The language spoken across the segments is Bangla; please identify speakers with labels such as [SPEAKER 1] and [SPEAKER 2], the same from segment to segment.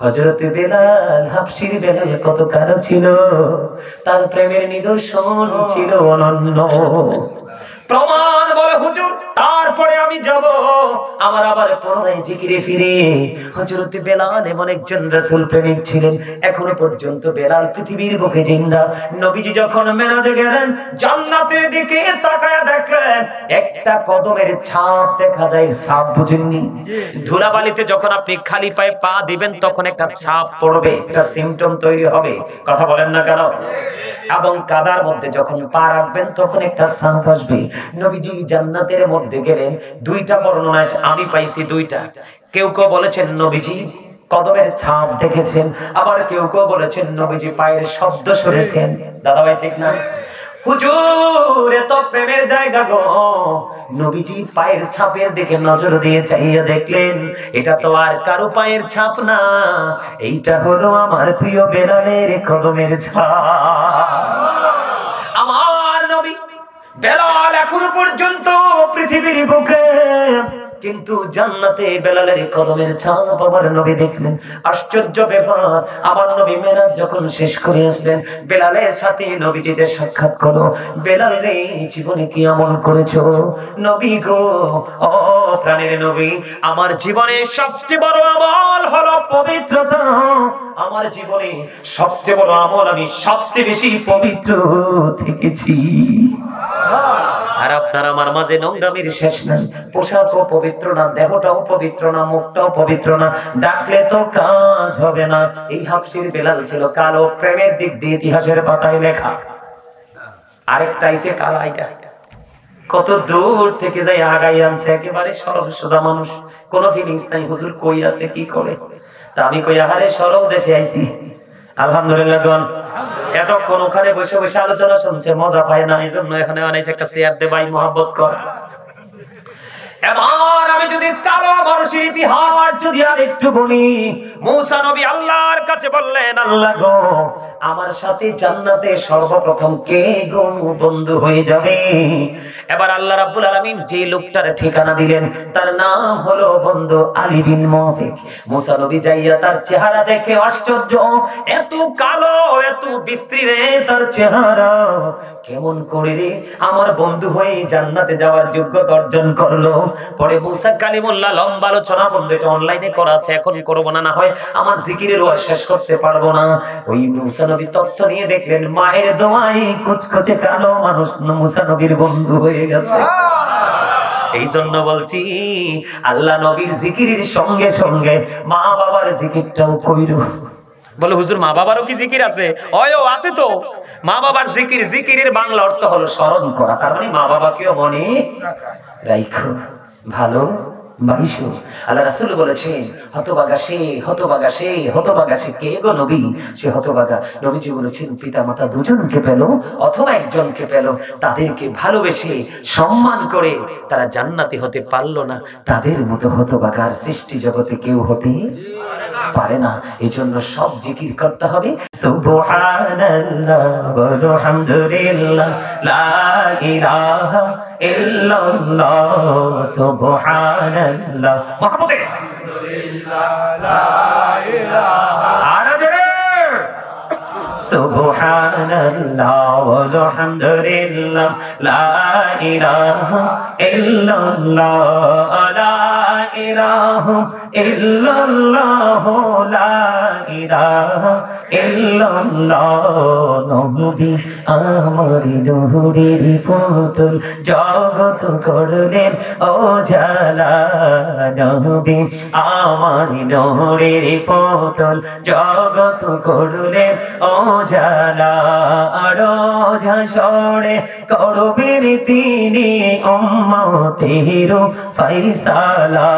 [SPEAKER 1] হযরত বেলাল, হাবশীর বেলাল কত কালো ছিল, তার প্রেমের নিদর্শন ছিল অনন্য। প্রমাণ বলে হুজুর, তারপরে আমি যাব আমার আবার পুনরায় জিকিরে ফিরে। হযরত বেলাল এমন একজন রাসূল প্রেমিক ছিলেন, এখনো পর্যন্ত বেলাল পৃথিবীর বুকে জিন্দা। নবীজি যখন মেরাজে গেলেন, জান্নাতের দিকে তাকায়া দেখলেন একটা কদমের ছাপ দেখা যায়। ছাপ বুঝেননি? ধুলাবালিতে যখন আপনি খালি পায়ে পা দিবেন তখন একটা ছাপ পড়বে, একটা সিম্পটম তৈরি হবে। কথা বলেন না কেন? এবং কাদার মধ্যে যখন পা রাখবেন তখন একটা ছাপ আসবে। নবীজি জান্নাতের মধ্যে গেলেন, দুইটা বর্ণনা আমি পাইছি, দুইটা। কেউ কেউ বলেছেন নবীজি কদমের ছাপ দেখেছেন, আবার কেউ কেউ বলেছেন নবীজি পায়ের শব্দ শুনেছেন। দাদা ভাই ঠিক না? হুজুর এত প্রেমের জায়গা গো, নবীজি পায়ের ছাপের দিকে নজর দিয়ে চাইয়া দেখলেন এটা তো আর কারো পায়ের ছাপ না, এইটা হলো আমার প্রিয় বেলালের কদমের ছাপ। আমার নবী বেলাল এখনো পর্যন্ত পৃথিবীর বুকে, কিন্তু জান্নাতে বেলালের কদমের ছাপ আমার নবী দেখলেন। আশ্চর্য ব্যাপার, আমার নবী মেরাজ যখন শেষ করে আসলেন, বেলালের সাথে নবীজিদের সাক্ষাৎ করো। বেলাল রে, জীবনে কি আমল করেছো? নবী গো, ও প্রাণের নবী, আমার জীবনে সবচেয়ে বড় আমল হলো পবিত্রতা। আমার জীবনে সবচেয়ে বড় আমল, আমি সবচেয়ে বেশি পবিত্র থেকেছি। আর আপনার আমার মাঝে নোংরামির শেষ নাই। পোশাকও পবিত্র না, দেহটাও পবিত্র না, মুখটাও পবিত্র না, ডাকলে তো কাজ হবে না। এই হাবশীর বেলাল ছিল কালো, প্রেমের দিক দিয়ে ইতিহাসের পাতায় লেখা। আরেকটা আইছে কালা, এটা কত দূর থেকে যাই আগাই আনছে, একেবারে সরল সোজা মানুষ, কোন ফিলিংস নাই। হুজুর কই আছে, কি করে? তা আমি কই আহারে সরল দেশে আইছি। আলহামদুলিল্লাহ গন। এতক্ষণ ওখানে বসে বসে আলোচনা শুনছে, মজা পায় না, এই জন্য এখানে আনাইছে একটা চেয়ার দে ভাই, মহব্বত কর। এবার আমি যদি কালো মানুষের ইতিহাস যদি আর একটু বলি, মূসা নবী আল্লাহর কাছে বললেন, আল্লাহ গো, আমার সাথে জান্নাতে সর্বপ্রথম কে গো বন্ধু হয়ে যাবে? এবার আল্লাহ রাব্বুল আলামিন যে লোকটার ঠিকানা দিলেন তার নাম হলো বন্ধু আলী বিন মুফিক। মূসা নবী যাইয়া তার চেহারা দেখে আশ্চর্য, এত কালো, এত বিশ্রী রে তার চেহারা, কেমন করে রে আমার বন্ধু হয়ে জান্নাতে যাওয়ার যোগ্যতা অর্জন করলো? পরে মূসা কালিমুল্লাহ লম্বা আলোচনা, বন্ধু এটা অনলাইনে করা আছে, এখন করব না, না হয় আমার জিকিরের ওয়াজ শেষ করতে পারবো না। ওই মূসা নবী তথ্য নিয়ে দেখলেন মায়ের দোয়ায় কুচকুচে কালো মানুষ মূসা নবীর বন্ধু হয়ে গেছে। এই জন্য বলছি, আল্লাহ নবীর জিকিরের সঙ্গে সঙ্গে মা বাবার জিকিরটাও কইরো। বলে হুজুর মা বাবারও কি জিকির আছে? ওয়ো আছে তো, মা বাবার জিকির, জিকিরের বাংলা অর্থ হলো স্মরণ করা, তার মানে মা বাবাকেও মনে রাখো, ভালো বাইশো। আল্লাহ রাসূল বলেছেন, হতভাগা সে, হতভাগা সে, হতভাগা সে। কে গো নবী সে হতভাগা? নবীজি বলেছেন পিতা মাতা দুজনকে পেল অথবা একজনকে পেল, তাদেরকে ভালোবেসে সম্মান করে তারা জান্নাতি হতে পারলো না, তাদের মতো হতভাগার সৃষ্টি জগতে কেউ হতে পারে না। এই জন্য সব জিকির করতে হবে, সুবহানাল্লাহ ওয়া আলহামদুলিল্লাহ, লা ইলাহা ইল্লাল্লাহ, সুবহানাল্লাহ, মুহাম্মাদে আলহামদুলিল্লাহ, লা ইলাহা, আরবে সুবহানাল্লাহ ওয়া আলহামদুলিল্লাহ, লা ইলাহা ইল্লাল্লাহ, লা ইলাহা ইল্লাল্লাহ, লা ইলাহা ইল্লাল্লাহ। নবী আমার নূরের পুতুল, জগৎ করলেন ও জালা। নবী আমার নূরের পুতুল, জগৎ করলেন ও জালা। রোজা সরে করবেন তিনি উম্মতের ফয়সালা।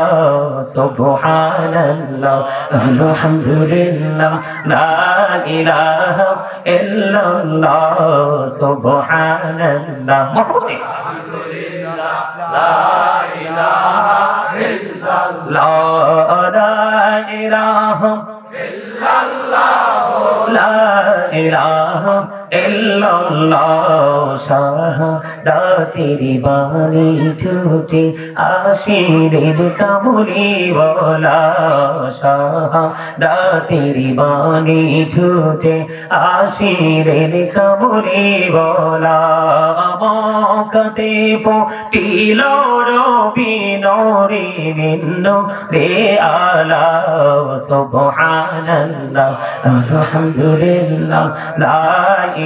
[SPEAKER 1] সুবহানাল্লাহ আলহামদুলিল্লাহ, লা ইলাহা ইল্লাল্লাহ, সুবহানাল্লাহ, আলহামদুলিল্লাহ, লা ইলাহা ইল্লাল্লাহ, লা ইলাহা ইল্লাল্লাহ, লা ইলাহা ইল্লাল্লাহ শাহাদাতের বাণী ছুটে আশিরের কামলি বলা শাহাদাতের বাণী ছুটে আশিরের কামলি বলা মকতে ফুটিল রবি নরে ভিন্ন রে আলা সুবহানাল্লাহ আলহামদুলিল্লাহ লা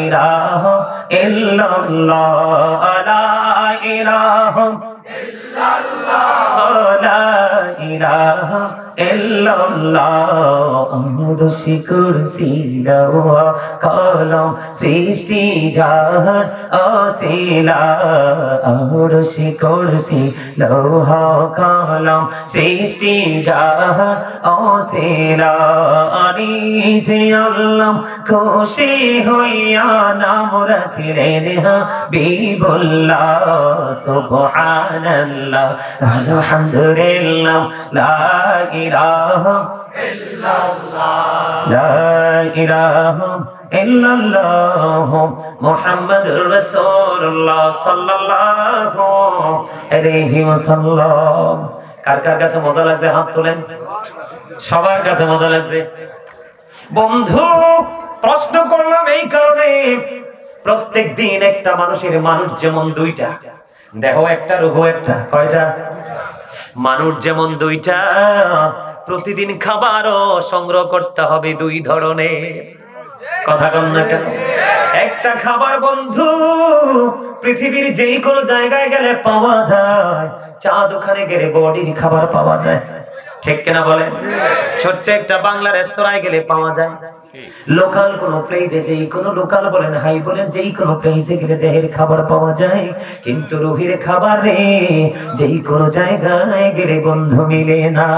[SPEAKER 1] ইলাহা ইল্লাল্লাহ লা ইলাহা ইল্লাল্লাহ লা ইলাহা ইল্লাল্লাহ আরশি কুরসি লওহ কলম সৃষ্টি জাহান অসিলা আরশি কুরসি লওহ কলম সৃষ্টি জাহান অসিলা নিজে আল্লাহ খুশি হইয়া নাম রাখলেন হাবিবুল্লাহ সুবহানাল্লাহ আলহামদুলিল্লাহ লা ইলাহা ইল্লাল্লাহ লা ইলাহা ইল্লাল্লাহ মুহাম্মাদুর রাসূলুল্লাহ সাল্লাল্লাহু আলাইহি ওয়াসাল্লাম। কার কার কাছে মজা লাগছে হাত তোলেন। সবার কাছে মজা লাগছে। বন্ধু প্রশ্ন করলাম এই কারণে, প্রত্যেক দিন একটা মানুষের মানুষ যেমন দুইটা, দেহ একটা রূহ একটা, কয়টা? মানুষ যেমন দুইটা, প্রতিদিন খাবারও সংগ্রহ করতে হবে দুই ধরনের। কথা কন না কেন? একটা খাবার বন্ধু পৃথিবীর যেই কোনো জায়গায় গেলে পাওয়া যায়, চা দোকানে গেলে বডির খাবার পাওয়া যায়, ঠিক কিনা বলেন? ছোট্ট একটা বাংলা রেস্তোরাঁয় গেলে পাওয়া যায়, লোকাল কোন প্লেসে, যেই কোনো লোকাল বলেন হাই বলেন, যেই কোনো প্লেসে গেলে দেহের খাবার পাওয়া যায়, কিন্তু রুহের খাবার রে যেই কোনো জায়গায় গেলে বন্ধু মিলে না।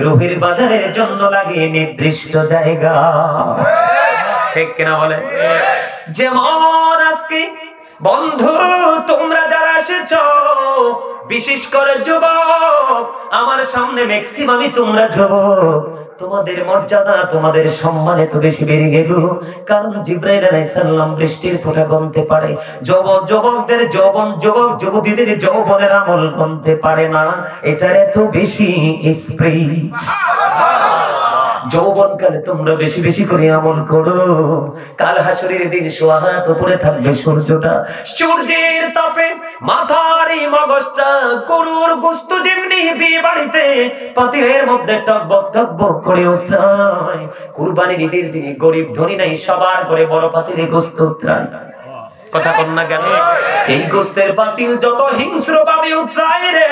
[SPEAKER 1] রুহের বাজারের জন্য লাগে নির্দিষ্ট জায়গা, ঠিক কিনা বলেন? যেমন আজকে বন্ধু তোমরা যারা এসেছো, বিশেষ করে যুবক, আমার সামনে ম্যাক্সিমামই তোমরা যুবক, তোমাদের মর্যাদা তোমাদের সম্মানে তো বেশি বেড়ে গেল, কারণ জিবরাইল আলাইহিস সালাম বৃষ্টির ফোঁটা গুনতে পারে, যুবকদের যৌবন, যুবক যুবতীদের যৌবনের আমল গুনতে পারে না, এটার এত বেশি স্পিরিট। যৌবনকালে তোমরা বেশি বেশি করে আমল করো, কাল হাসরের দিন সোহাত উপরে থাকবে সূর্যটা, সূর্যের তাপে মাথার এই মগজটা গরুর গোশত যেমনি বিয়ে বাড়িতে পাতিলের মধ্যে টকবক টকবক করে উঠরায়, কুরবানির ঈদের দিনে গরিব ধনী নাই সবার করে বড় পাতিলে গোশত উঠরায়। কথা কন না কেন? এই গোশতের পাতিল যত হিংস্র ভাবে উঠরায় রে,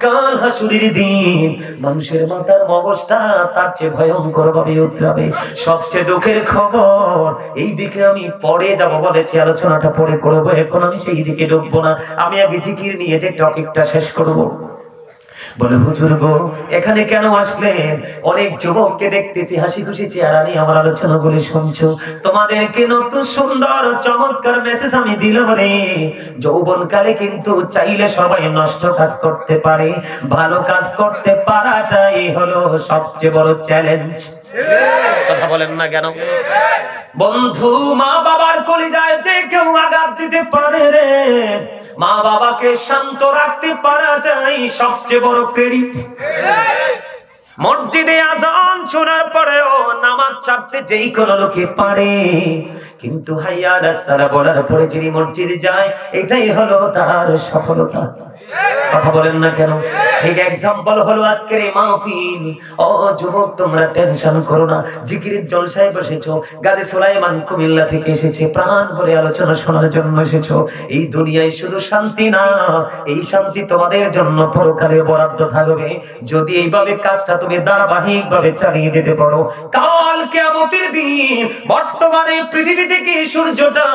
[SPEAKER 1] কাল হাসরের দিন মানুষের মাথার মগজটা তার চেয়ে ভয়ঙ্কর ভাবে উঠরাবে। সবচেয়ে দুঃখের খবর, এই দিকে আমি পরে যাব বলেছি, আলোচনাটা পরে করবো, এখন আমি সেই দিকে ঢুকবো না, আমি আগে জিকির নিয়ে যে টপিকটা শেষ করব। বলে হুজুর গো এখানে কেন আসলেন? অনেক যুবককে দেখতেছি হাসি খুশি চেহারা নিয়ে আমার আলোচনা বলে শুনছো, তোমাদেরকে নতুন সুন্দর চমৎকার মেসেজ আমি দিলাম রে। যৌবনকালে কিন্তু চাইলে সবাই নষ্ট কাজ করতে পারে, ভালো কাজ করতে পারাটাই হলো সবচেয়ে বড় চ্যালেঞ্জ। কথা বলেন না কেন? বন্ধু মা বাবার কলিজায় যে কেউ আঘাত দিতে পারে রে, মা বাবাকে শান্ত রাখতে পারাটাই সবচেয়ে বড় ক্রেডিট। মসজিদে আযান শোনার পরেও নামাজ ছাড়তে যেই কোনো লোকে পারে, কিন্তু হাইয়া আলাস সালাহ বলার পরে যিনি মসজিদে যায়, এটাই হলো তার সফলতা। কথা বলেন না কেন? ঠিক এক্সাম্পল হলো আজকের এই মাহফিল। ও যুবক তোমরা টেনশন করো না, জিকিরের জলসায় বসেছো, গাজী সুলাইমান কুমিল্লা থেকে এসেছে, প্রাণ ভরে আলোচনা শোনার জন্য এসেছো। এই দুনিয়ায় শুধু শান্তি না, এই শান্তি তোমাদের জন্য পরকালে বরাদ্দ থাকবে যদি এইভাবে কাজটা তুমি ধারাবাহিক ভাবে চালিয়ে যেতে পারো। কাল কিয়ামতের দিন বর্তমানে পৃথিবী থেকে সূর্যটা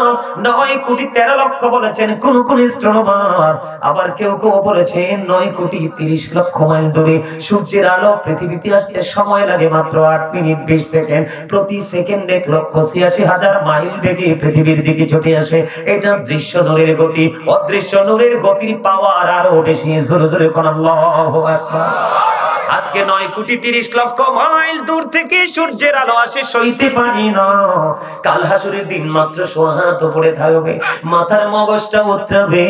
[SPEAKER 1] 9,13,00,000 বলেছেন কোন কোন অ্যাস্ট্রোনমার, আবার কেউ কেউ বলেছে 9,30,00,000 মাইল দূরে। সূর্যের আলো পৃথিবীতে আসতে সময় লাগে মাত্র 8 মিনিট 20 সেকেন্ড। প্রতি সেকেন্ডে 1,86,000 মাইল বেগে পৃথিবীর দিকে ছুটে আসে। এটা দৃশ্য নূরের গতি, অদৃশ্য নূরের গতির পাওয়ার আরো বেশি। জোরে জোরে কোন আল্লাহু আকবার। আজকে 9,30,00,000 মাইল দূর থেকে সূর্যের আলো আসে, সইতে পারি না। কাল হাসরের দিন মাত্র সোহাত পড়ে থাকবে, মাথার মগজটা উতরাবে।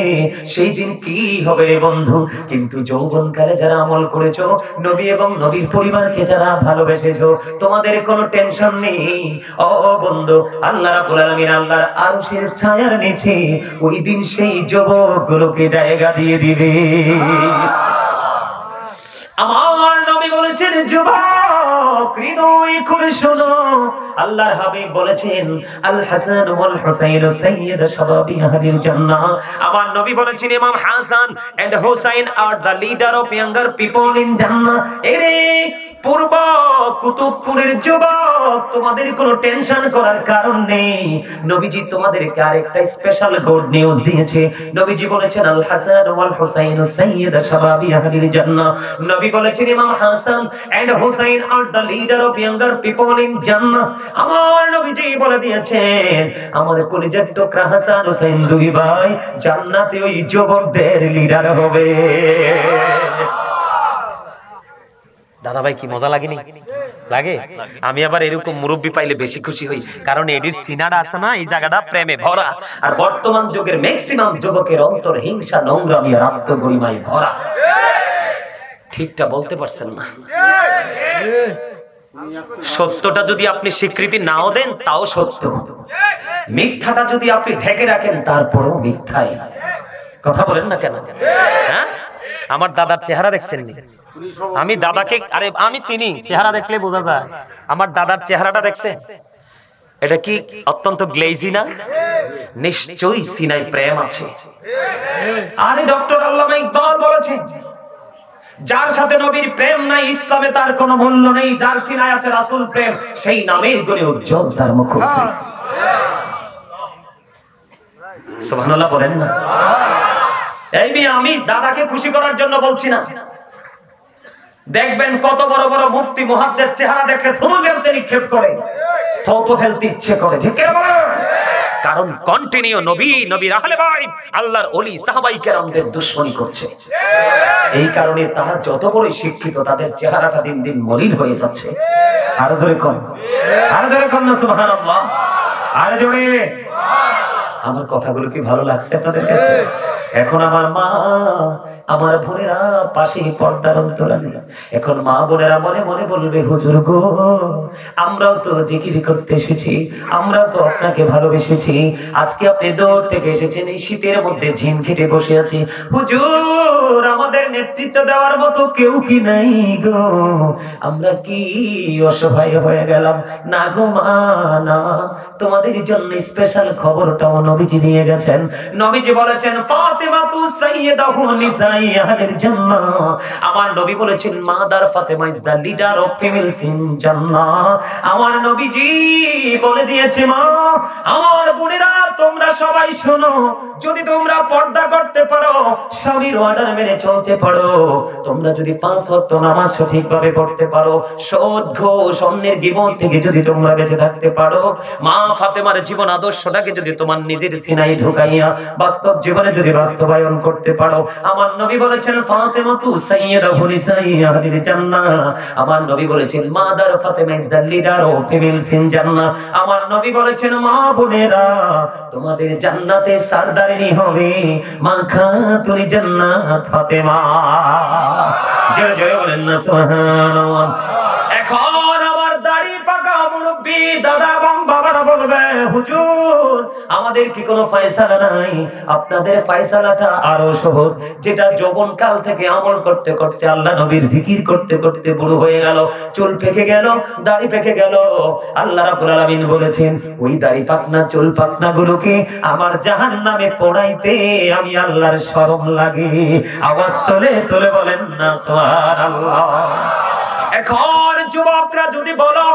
[SPEAKER 1] সেই দিন কি হবে রে বন্ধু? কিন্তু যৌবনকালে যারা আমল করেছো, নবী এবং নবীর পরিবারকে যারা ভালোবেসেছো, তোমাদের কোনো টেনশন নেই। ও বন্ধু, আল্লাহ রাব্বুল আলামিন আল্লাহর আরশের ছায়ার নিচে ওই দিন সেই যুবকগুলোকে জায়গা দিয়ে দিবে। আমার নবী বলেছেন, যুবক হৃদয় খুলে শোনো, আল্লাহর হাবিব বলেছেন, আল হাসান ওয়াল হুসাইন সাইয়্যিদ শাবাবি আহলিল জান্নাহ। আমার নবী বলেছেন, Imam Hasan and Husain are the leader of younger people in Jannah. এরে পূর্ব কুতুবপুরের যুবক, তোমাদের কোনো টেনশন করার কারণ নেই। নবীজি তোমাদেরকে আরেকটা স্পেশাল গুড নিউজ দিয়েছে। নবীজি বলেছেন, আল হাসান ওয়াল হুসাইন সাইয়্যিদ শাবাবি আহলিল জান্নাহ। নবী বলেছেন, Imam Hasan and Husain are the leader of younger people in Jannah. আমার নবীজি বলে দিয়েছেন, আমার কলিজার টুকরা হাসান হুসাইন দুই ভাই জান্নাতে ওই যুবকদের লিডার হবে। দাদা ভাই, কি মজা লাগেনি? লাগে? আমি আবার এরকম মুরব্বি পাইলে বেশি খুশি হই, কারণ এডির সিনারা আছে না, এই জায়গাটা প্রেমে ভরা। আর বর্তমান যুগের ম্যাক্সিমাম যুবকের অন্তর হিংসা, নোংরামি আর আত্মগরিমায় ভরা। ঠিকটা বলতে পারছেন না? সত্যটা যদি আপনি স্বীকৃতি নাও দেন তাও সত্য, মিথ্যাটা যদি আপনি ঢেকে রাখেন তারপরেও মিথ্যাই। কথা বলেন না কেন? হ্যাঁ, আমার দাদার চেহারা দেখছেন নি? আমি দাদাকে, আরে আমি চিনি, চেহারা দেখলে বোঝা যায়। আমার দাদার চেহারাটা দেখছেন? এটা কি অত্যন্ত গ্লেজি না? নিশ্চয়ই সিনায় প্রেম আছে। আরে ডক্টর আল্লামা ইকবাল বলেছেন, যার সাথে নবীর প্রেম নাই, ইসলামে তার কোনো মূল্য নেই। যার সিনায় আছে রাসূল প্রেম, সেই নামের গলে উজ্জ্বল তার মুখশ্রী। সুবহানাল্লাহ বলেন না? এই মেয়ে, আমি দাদাকে খুশি করার জন্য বলছি না। দেখবেন কত বড় বড় মুফতি মুহাদ্দিস চেহারা দেখলে থুতু ফেলতে নিক্ষেপ করে, থুতু ফেলতে ইচ্ছে করে। ঠিক কি বলে? কারণ কন্টিনিউ নবী, নবীর আহলে বাইত, আল্লাহর ওলি সাহাবায়ে কেরামদের দুশমনি করছে। এই কারণে তারা যত বড়ই শিক্ষিত, তাদের চেহারাটা দিন দিন মলিন হয়ে যাচ্ছে। আরো জোরে কোন, আরো জোরে কোন না সুবহানাল্লাহ, আরো জোরে। আমার কথাগুলো কি ভালো লাগছে আপনাদের কাছে? এখন আমার মা, আমার বোনেরা পাশে পর্দার অন্তরালে, এখন মা বোনেরা মনে মনে বলবে, হুজুর গো, আমরাও তো জিকির করতে এসেছি, আমরাও তো আপনাকে ভালোবেসেছি। আজকে আপনি দূর থেকে এসেছেন, এই শীতের মধ্যে ঝিম খেটে বসে আছি। হুজুর, আমাদের নেতৃত্ব দেওয়ার মতো কেউ কি নাই গো? আমরা কি অসহায় হয়ে গেলাম? না গো মা, না, তোমাদের জন্য স্পেশাল খবরটাও নবীজি দিয়ে গেছেন। নবীজি বলেছেন, ফাতেমাতু সাইয়্যিদাতু নিসাই আহলিল জান্নাহ। আমার নবী বলেছেন, mother Fatema is the leader of females in Jannah. আমার নবীজি বলে দিয়েছে, মা, আমার বোনেরা, তোমরা সবাই শোনো, যদি তোমরা পর্দা করতে পারো, স্বামীর অর্ডার মেনে চলতে পারো, তোমরা যদি 5 ওয়াক্ত নামাজ সঠিকভাবে পড়তে পারো, সুদ, ঘুষ, অন্যের গীবত থেকে যদি তোমরা বেঁচে থাকতে পারো, মা ফাতেমার জীবন আদর্শটাকে যদি তোমার নিজের সিনায় ঢুকাইয়া বাস্তব জীবনে যদি বাস্তবায়ন করতে পারো, আমার নবী বলেছেন, ফাতেমাতু সাইয়্যিদাতু নিসাই আহলিল জান্নাহ। আমার নবী বলেছেন, mother Fatema is the leader of females in Jannah. আমার নবী বলেছেন, মা বোনেরা, তোমাদের জান্নাতে সরদারিনী হবে মা খাতুন জান্নাত ফাতেমা। জয় জয় বলেন না সুবহানাল্লাহ। এখন আমার দাড়ি পাকা মুরব্বি দাদা এবং বাবারা বলবে, হুজুর, আমাদের কি কোনো ফয়সালা নাই? আপনাদের ফয়সালাটা আরো সহজ, যেটা যৌবন কাল থেকে আমল করতে করতে, আল্লাহ নবীর জিকির করতে করতে বুড়ো হয়ে গেল, চুল পেকে গেল, দাড়ি পেকে গেল। আল্লাহ রাব্বুল আলামিন বলেছেন, ওই দাড়ি পাকনা, চুল পাকনা গুলোকে আমার জাহান্নামে পোড়াইতে আমি আল্লাহর শরম লাগে। আওয়াজ তোলে তোলে বলেন না সুবহানাল্লাহ। এখন যুবকরা যদি বলো,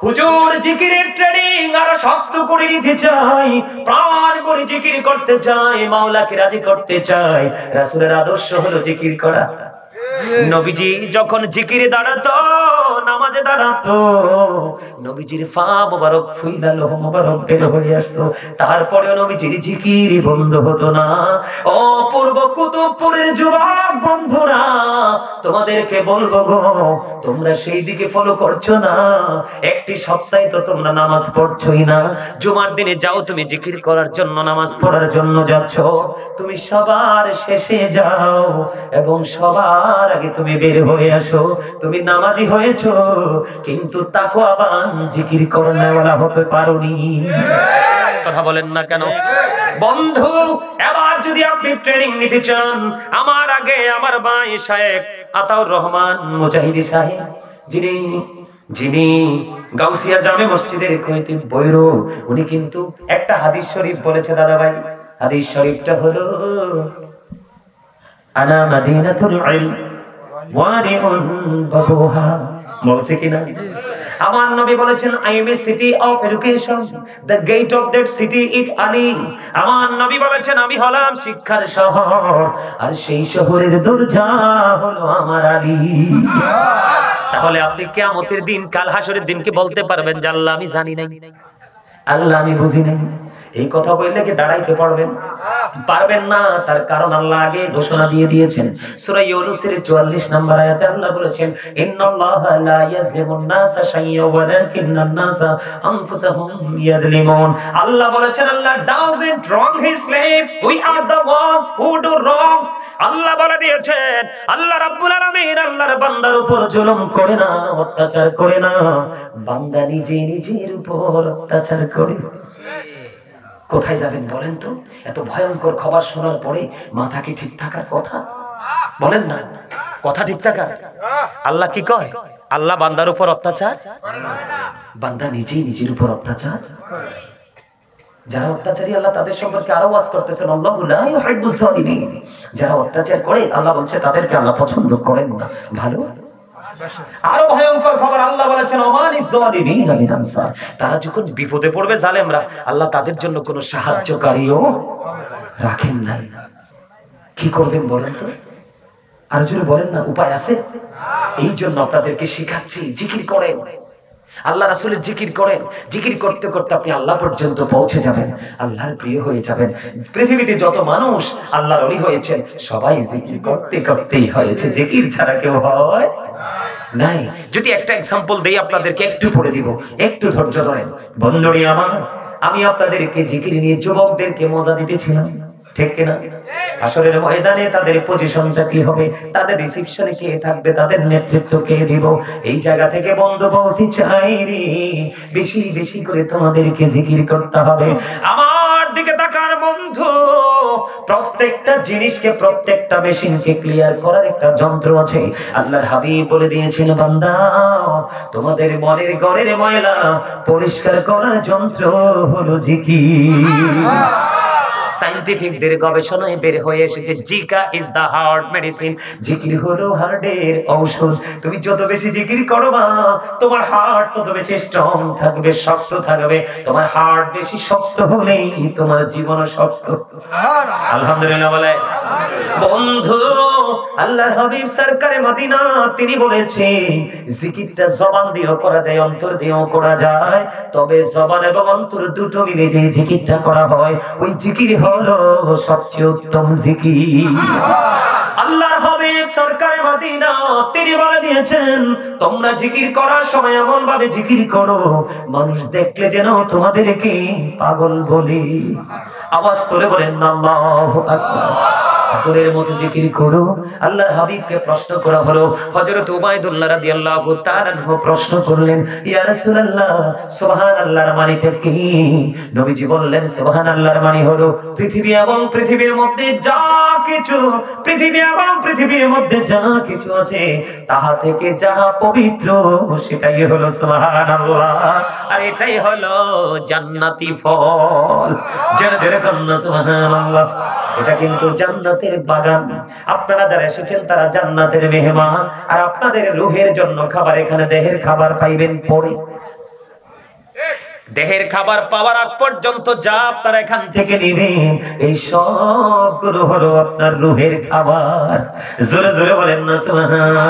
[SPEAKER 1] হুজুর, জিকিরের ট্রেনিং আরো শক্ত করে নিতে চাই, প্রাণ ভরে জিকির করতে চাই, মাওলাকে রাজি করতে চাই, রাসূলের আদর্শ হলো জিকির করা। নবীজি যখন জিকিরে দাঁড়াতো, নামাজে দাঁড়াতো, নবীজির পা মোবারক ফুইলা লোহ মোবারক বের হয়ে আসতো, তারপরেও নবীজির জিকির বন্ধ হতো না। ও পূর্ব কুতুবপুরের যুবক বন্ধুরা, তোমাদেরকে বলবো গো, তোমরা সেই দিকে ফলো করছো না। একটি সপ্তাহে তো তোমরা নামাজ পড়ছোই না। জুমার দিনে যাও তুমি জিকির করার জন্য, নামাজ পড়ার জন্য যাচ্ছ, তুমি সবার শেষে যাও এবং সবার আগে তুমি বের হয়ে আসো। তুমি নামাজি হয়েছো কিন্তু তাকওয়াবান জিকির করনেওয়ালা হতে পারোনি। কথা বলেন না কেন বন্ধু? এবার যদি আপনি ট্রেনিং নিতে চান, আমার আগে আমার ভাই শায়েখ আতাউর রহমান মুজাহিদি সাহেব, যিনি গাউসিয়া জামে মসজিদের খতিব বৈরো, উনি কিন্তু একটা হাদিস শরীফ বলেছে দাদা ভাই। হাদিস শরীফটা হলো আনা মাদিনাতুল ইলম ওয়ারিউন বাবুহা, বলছে কিনা? আমার নবী বলেছেন I am a city of education, the gate of that city is Ali. আমার নবী বলেছেন আমি হলাম শিক্ষার শহর, আর সেই শহরের দরজা হলো আমার আলী। তাহলে আপনি কিয়ামতের দিন, কাল হাসরের দিন কি বলতে পারবেন যে আল্লাহ আমি জানি নাই, আল্লাহ আমি বুঝি নাই? এই কথা বললে কি দাঁড়াইতে পারবেন? পারবেন না। তার কারণ আল্লাহ আগে ঘোষণা দিয়ে দিয়েছেন। সূরা ইউনূসের 44 নম্বর আয়াতে আল্লাহ বলেছেন ইন্নাল্লাহা লা ইয়াজলিমুন নাসা শাইয়্যান ওয়ালাকিন্নান নাসা আনফুসাহুম ইয়াজলিমুন। আল্লাহ বলেছেন আল্লাহ doesn't wrong his slave, we are the ones who do wrong। আল্লাহ বলে দিয়েছেন আল্লাহ রাব্বুল আলামিন আল্লাহর বান্দার উপর জুলুম করে না, অত্যাচার করে না, বান্দা নিজে নিজের উপর অত্যাচার করে। কোথায় যাবেন বলেন তো? এত ভয়ঙ্কর খবর শোনার পরে মাথা কি ঠিক থাকার কথা? বলেন না, কথা ঠিক থাকার? আল্লাহ কি কয়? আল্লাহ বান্দার উপর অত্যাচার, বান্দা নিজেই নিজের উপর অত্যাচার। যারা অত্যাচারী আল্লাহ তাদের সম্পর্কে আরো ওয়াজ করতেছেন, আল্লাহু লা ইউহিব্বুজ জালিমিন। যারা অত্যাচার করে আল্লাহ বলছে তাদেরকে আল্লাহ পছন্দ করেন না। ভালো, আরো ভয়ঙ্কর খবর আল্লাহ বলেছেন ওমানিজ জালিমিনা মিন আনসার। তারা যখন বিপদে পড়বে জালেমরা, আল্লাহ তাদের জন্য কোনো সাহায্যকারীও রাখেন না। কি করবেন বলেন তো? আর যদি বলেন না উপায় আছে? এই জন্য আপনাদেরকে শিখাচ্ছি জিকির করেন, আল্লাহ রাসূলের জিকির করেন। জিকির করতে করতে আপনি আল্লাহ পর্যন্ত পৌঁছে যাবেন, আল্লাহর প্রিয় হয়ে যাবেন। পৃথিবীতে যত মানুষ আল্লাহর ওলি হয়েছেন সবাই জিকির করতে করতেই হয়েছে, জিকির ছাড়া কেউ হয় নাই। যদি একটা এক্সাম্পল দেই আপনাদেরকে, একটু পড়ে দিব, একটু ধৈর্য ধরেন বন্ধুরা আমার। আমি আপনাদেরকে জিকির নিয়ে যুবকদেরকে মজা দিতেছিলাম, ঠিক কিনা? আসরের ময়দানে তাদের পজিশনটা কি হবে, তাদের রিসিপশনে কে থাকবে, তাদের নেতৃত্ব কে দিব, এই জায়গা থেকে বন্ধু বলতে চাই রে, বেশি বেশি করে তোমাদেরকে জিকির করতে হবে। আমার দিকে তাকার বন্ধু, প্রত্যেকটা জিনিসকে, প্রত্যেকটা মেশিনকে ক্লিয়ার করার একটা যন্ত্র আছে। আল্লাহর হাবিব বলে দিয়েছেন বান্দা, তোমাদের মনের ঘরের ময়লা পরিষ্কার করার যন্ত্র হলো জিকির। সায়েন্টিফিকদের গবেষণায় বের হয়ে এসেছে zikr is the heart medicine. জিকির হলো হার্টের ঔষধ। তুমি যত বেশি জিকির করবা তোমার হার্ট তত বেশি স্ট্রং থাকবে, শক্ত থাকবে। তোমার হার্ট বেশি শক্ত হলেই তোমার জীবন শক্ত। আলহামদুলিল্লাহ বলে বন্ধু, আল্লাহর হাবিব সরকারে মদিনা তিনি বলেছেন জিকিরটা জবান দিয়েও করা যায়, অন্তর দিয়েও করা যায়, তবে জবান এবং অন্তর দুটো মিলে যে জিকিরটা করা হয় ওই জিকির হলো সবচেয়ে উত্তম জিকির। আল্লাহর হাবিব সরকারে মদিনা তিনি বলে দিয়েছেন তোমরা জিকির করার সময় এমন ভাবে জিকির করো মানুষ দেখলে যেন তোমাদেরকে পাগল বলে। আওয়াজ করে বলেন না আল্লাহু আকবার। পাগলের মতো জিকির করো। আল্লাহর হাবিবকে প্রশ্ন করা হলো, হযরত উবাইদুল্লাহ রাদিয়াল্লাহু তাআলা আনহু প্রশ্ন করলেন, ইয়া রাসূলুল্লাহ সুবহানাল্লাহর মানেটা কি? নবীজি বললেন সুবহানাল্লাহর মানে হলো পৃথিবী এবং পৃথিবীর মধ্যে যা কিছু, পৃথিবী এবং পৃথিবীর মধ্যে যা কিছু আছে তাহা থেকে যাহা পবিত্র সেটাই হলো সুবহানাল্লাহ, আর এটাই হলো জান্নাতি ফল। যারা যারা কান্না সুবহানাল্লাহ, এটা কিন্তু জান্নাতের বাগান। আপনারা যারা এসেছেন তারা জান্নাতের মেহমান, আর আপনাদের রূহের জন্য খাবার এখানে, দেহের খাবার পাইবেন পরে। দেহের খাবার পাওয়ার আগ পর্যন্ত যা আপনারা এখান থেকে নেবেন, এই সবগুলো হলো আপনার রূহের খাবার। জোরে জোরে বলেন না সুবহানাল্লাহ,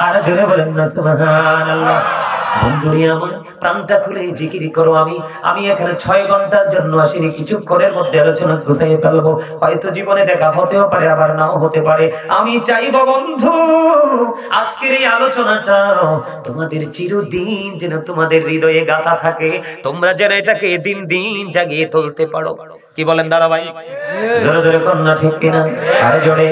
[SPEAKER 1] আর জোরে বলেন না সুবহানাল্লাহ। বন্ধুরে আমার, প্রাণটা খুলে জিকির করো। আমি এখানে 6 ঘন্টার জন্য আসিনি, কিছুক্ষণের মধ্যে আলোচনা গুছিয়ে ফেলবো। হয়তো জীবনে দেখা হতেও পারে, আবার নাও হতে পারে। আমি চাইবো বন্ধু, আজকের এই আলোচনাটা তোমাদের চিরদিন যেন তোমাদের হৃদয়ে গাঁথা থাকে, তোমরা যেন এটাকে দিন দিন জাগিয়ে তুলতে পারো। কি বলেন দাদা ভাই? জোরে জোরে কন্যা ঠিক কিনা? আরে জোরে।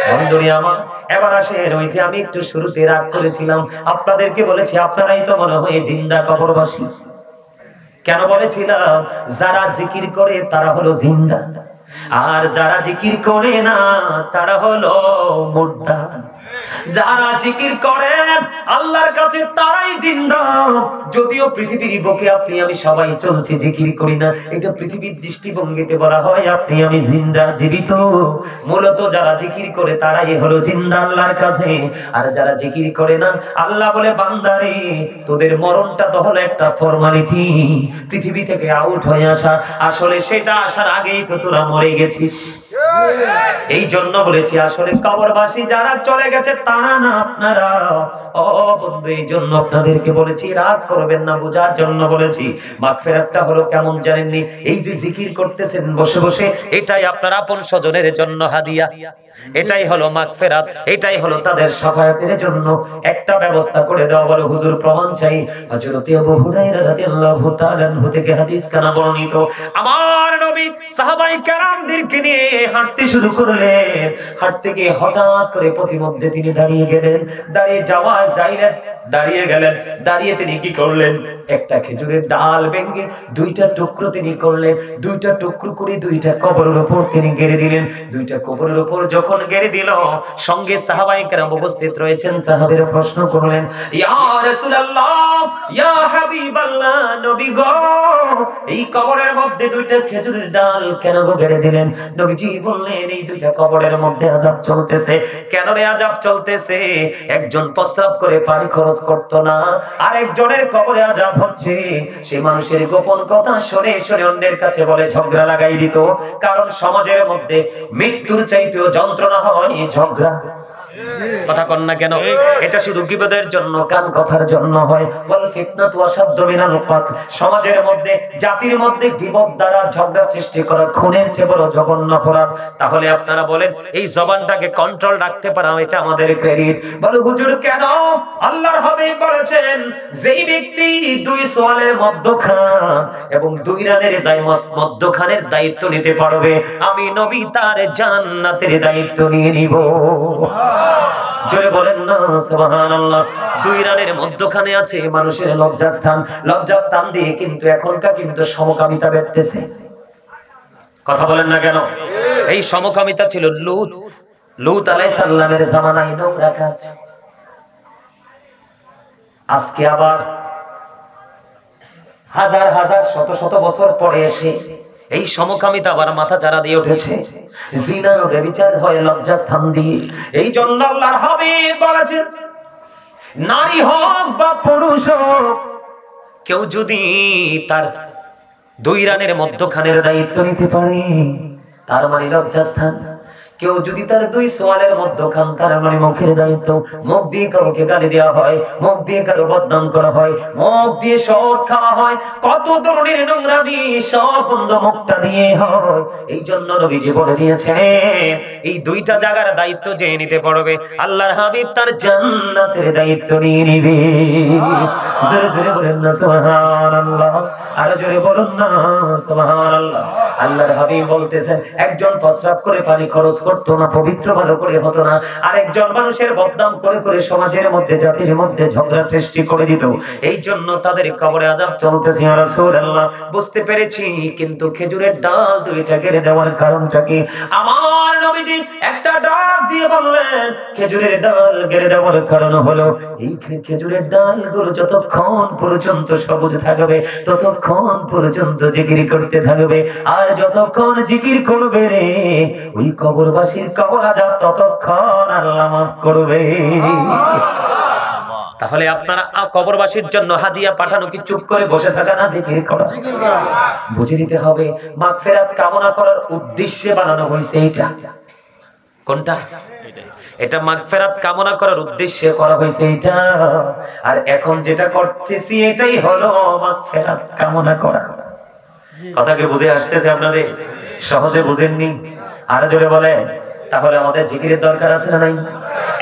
[SPEAKER 1] বন্ধুরে আমার, এবার আসে রয়েছে, আমি একটু শুরুতে রাগ করেছিলাম, আপনাদেরকে বলেছি আপনারাই তো মনে হয় জিন্দা কবরবাসী। কেন বলেছিলাম? যারা জিকির করে তারা হলো জিন্দা, আর যারা জিকির করে না তারা হলো মুর্দা। যারা জিকির করেন আল্লাহর কাছে তারাই জিন্দা। যদিও পৃথিবীর বুকে আপনি আমি সবাই চলছি, জিকির করি না, এটা পৃথিবীর দৃষ্টিভঙ্গিতে বলা হয় আপনি আমি জিন্দা, জীবিত। মূলত যারা জিকির করে তারাই হলো জিন্দা আল্লাহর কাছে। আর যারা জিকির করে না, আল্লাহ বলে বান্দারে তোদের মরণটা তো হলো একটা ফর্মালিটি, পৃথিবী থেকে আউট হয়ে আসা, আসলে সেটা আসার আগেই তো তোরা মরে গেছিস। এই জন্য বলেছি আসলে কবরবাসী যারা চলে গেছে তারা না আপনারা। ও বন্ধু, এই জন্য আপনাদেরকে বলেছি, রাগ করবেন না, বোঝার জন্য বলেছি। মাগফিরাতটা হলো কেমন জানেননি? এই যে জিকির করতেছেন বসে বসে, এটাই আপনার আপন স্বজনের জন্য হাদিয়া, এটাই হলো মাগফিরাত, এটাই হলো তাদের শাফায়াতের জন্য একটা ব্যবস্থা করে দেওয়া। বলে হুজুর প্রমাণ চাই। হযরত আবু হুরায়রা রাদিয়াল্লাহু তাআলা আনহু থেকে হাদিস কানা বর্ণিত, আমার নবী সাহাবায়ে কেরামদেরকে নিয়ে হাঁটতে শুরু করলেন। হাঁটতে গিয়ে হঠাৎ করে প্রতিমধ্যে তিনি দাঁড়িয়ে গেলেন। দাঁড়িয়ে তিনি কি করলেন? একটা খেজুরের ডাল ভেঙে 2টা টুকরো তিনি করলেন। 2টা টুকরো করে 2টা কবরের উপর তিনি গেড়ে দিলেন। 2টা কবরের উপর যখন গেড়ে দিল, সঙ্গে সাহাবায়ে কেরাম উপস্থিত রয়েছেন। সাহাবীরা প্রশ্ন করলেন, ইয়া রাসূলুল্লাহ, ইয়া হাবিবাল্লাহ, নবী গো, এই কবরের মধ্যে 2টা খেজুরের ডাল কেন গো গেড়ে দিলেন? নবীজি বললেন, এই 2টা কবরের মধ্যে আযাব চলতেছে। কেন রে আযাব চলতেছে? একজন প্রস্রাব করে পানি খরচ করতো না, আর একজনের কবরে আযাব হচ্ছে। সে মানুষের গোপন কথা শুনে শুনে অন্যের কাছে বলে ঝগড়া লাগাই দিত। কারণ সমাজের মধ্যে মৃত্যুর চাইতেও যন্ত্রণা হয় ঝগড়া। কথা কন না কেন? এটা শুধু গীবতের জন্য, কান কথার জন্য হয়। ওয়াল ফিতনাতু আশাদ্দু মিনাল কতল। সমাজের মধ্যে, জাতির মধ্যে গীবত দ্বারা ঝগড়া সৃষ্টি করা খুনের চেয়ে বড় জঘন্য অপরাধ। তাহলে আপনারা বলেন, এই জবানটাকে কন্ট্রোল রাখতে পারা এটা আমাদের ক্রেডিট। বলে হুজুর কেন? আল্লাহর হাবিব বলেছেন, যেই ব্যক্তি 2 সোয়ালের মধ্যখান এবং 2 রানের মধ্যখানের দায়িত্ব নিতে পারবে, আমি নবী তার জান্নাতের দায়িত্ব নিয়ে নিব। জোরে বলেন না সুবহানাল্লাহ। 2 রানের মধ্যখানে আছে মানুষের লজ্জাস্থান। লজ্জাস্থান দিয়ে কিন্তু এখনকার কিন্তু সমকামিতা বেড়তেছে। কথা বলেন না কেন? এই সমকামিতা ছিল লূত আলাইহিস সালামের জামানায় নোংরা কাজ। আজকে আবার হাজার হাজার শত শত বছর পরে এসে এই সমকামিতা আবার মাথা চারা দিয়ে উঠেছে। জিনা ব্যভিচার হয় লজ্জাস্থান দিয়ে। এই জন্য আল্লাহর হাবিব বলেছেন, নারী হোক বা পুরুষ হোক, কেউ যদি তার 2 রানের মধ্যখানের দায়িত্ব নিতে পারে, তার মানে লজ্জাস্থান। কেউ যদি তার 2 সোয়ালের মধ্যখান, তার মানে মুখের দায়িত্ব। মুখ দিয়ে কাউকে গালি দেওয়া হয়, মুখ দিয়ে কারো বদনাম করা হয়, মুখ দিয়ে শোধ খাওয়া হয়, কত ধরনের নোংরামি সব বন্ধ মুখটা দিয়ে হয়। এই জন্য নবীজি বলে দিয়েছেন, এই 2টা জায়গার দায়িত্ব যে নিতে পারবে, আল্লাহর হাবিব তার জান্নাতের দায়িত্ব নিয়ে নিবে। জোরে জোরে বলেন না সুবহানাল্লাহ, আর জোরে বলুন না সুবহানাল্লাহ। আল্লাহর হাবিব বলতেছেন, একজন প্রস্রাব করে পানি খরচ করতো না, পবিত্র ভালো করে হতো না, আরেকজন মানুষের বদনাম করে করে সমাজের মধ্যে, জাতির মধ্যে ঝগড়া সৃষ্টি করে দিত। এই জন্য তাদের কবরে আযাব চলতেছে। ইয়া রাসূলুল্লাহ, বুঝতে পেরেছি, কিন্তু খেজুরের ডাল 2টা কেটে দেওয়ার কারণটা কি? আমার নবীজি একটা ডাক দিয়ে বললেন, খেজুরের ডাল কেটে দেওয়ার কারণ হলো, এই খেজুরের ডালগুলো যতক্ষণ পর্যন্ত সবুজ থাকবে ততক্ষণ পর্যন্ত জিকির করতে থাকবে, আর যতক্ষণ জিকির করবে রে ওই কবরবাসীর কবর আযাব ততক্ষণ আল্লাহ মাফ করবে। তাহলে আপনারা কবরবাসীর জন্য হাদিয়া পাঠানো কি চুপ করে বসে থাকা না, জিকির করা? বুঝে নিতে হবে মাগফিরাত কামনা করার উদ্দেশ্যে বানানো হয়েছে এটা। কোনটা? এটা মাগফিরাত কামনা করার উদ্দেশ্যে করা হয়েছে এটা। আর এখন যেটা করতেছি এটাই হলো মাগফিরাত কামনা করা। কথা কি বুঝে আসতেছে আপনাদের? সহজে বুঝেননি? আর জোরে বলেন। তাহলে আমাদের জিকিরের দরকার আছে না নাই?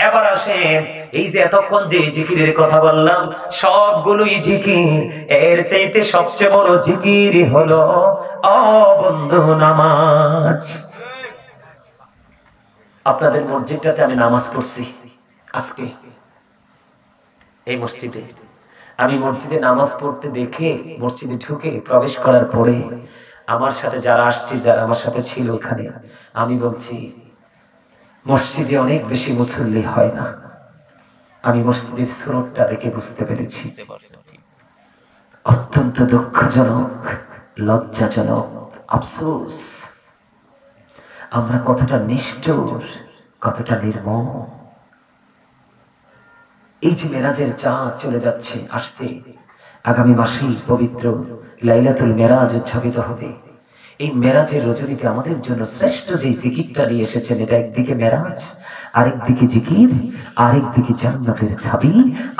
[SPEAKER 1] এবার আসেন, এই যে এতক্ষণ যে জিকিরের কথা বললাম সবগুলোই জিকির, এর চাইতে সবচেয়ে বড় জিকির হলো ও বন্ধু নামাজ। আপনাদের মসজিদটাতে আমি নামাজ পড়ছি আজকে, এই মসজিদে। আমি মসজিদে নামাজ পড়তে দেখে মসজিদে ঢুকে প্রবেশ করার পরে আমার সাথে যারা আসছে, যারা আমার সাথে ছিল ওখানে, আমি বলছি মসজিদে অনেক বেশি মুসল্লি হয় না। আমি মসজিদের সুরতটা দেখে বুঝতে পেরেছি অত্যন্ত দুঃখজনক, লজ্জাজনক, আফসোস আমরা কতটা নিষ্ঠুর, কতটা নির্মম। এই যে মেরাজের চাঁদ চলে যাচ্ছে, আসছে, আগামী মাসেই পবিত্র লাইলাতুল মেরাজ উদযাপিত হবে। এই মেরাজের রজনীতে আমাদের জন্য শ্রেষ্ঠ যে জিকিরটা নিয়ে এসেছেন, এটা একদিকে মেরাজ, আরেকদিকে জিকির, আরেকদিকে জান্নাতের চাবি,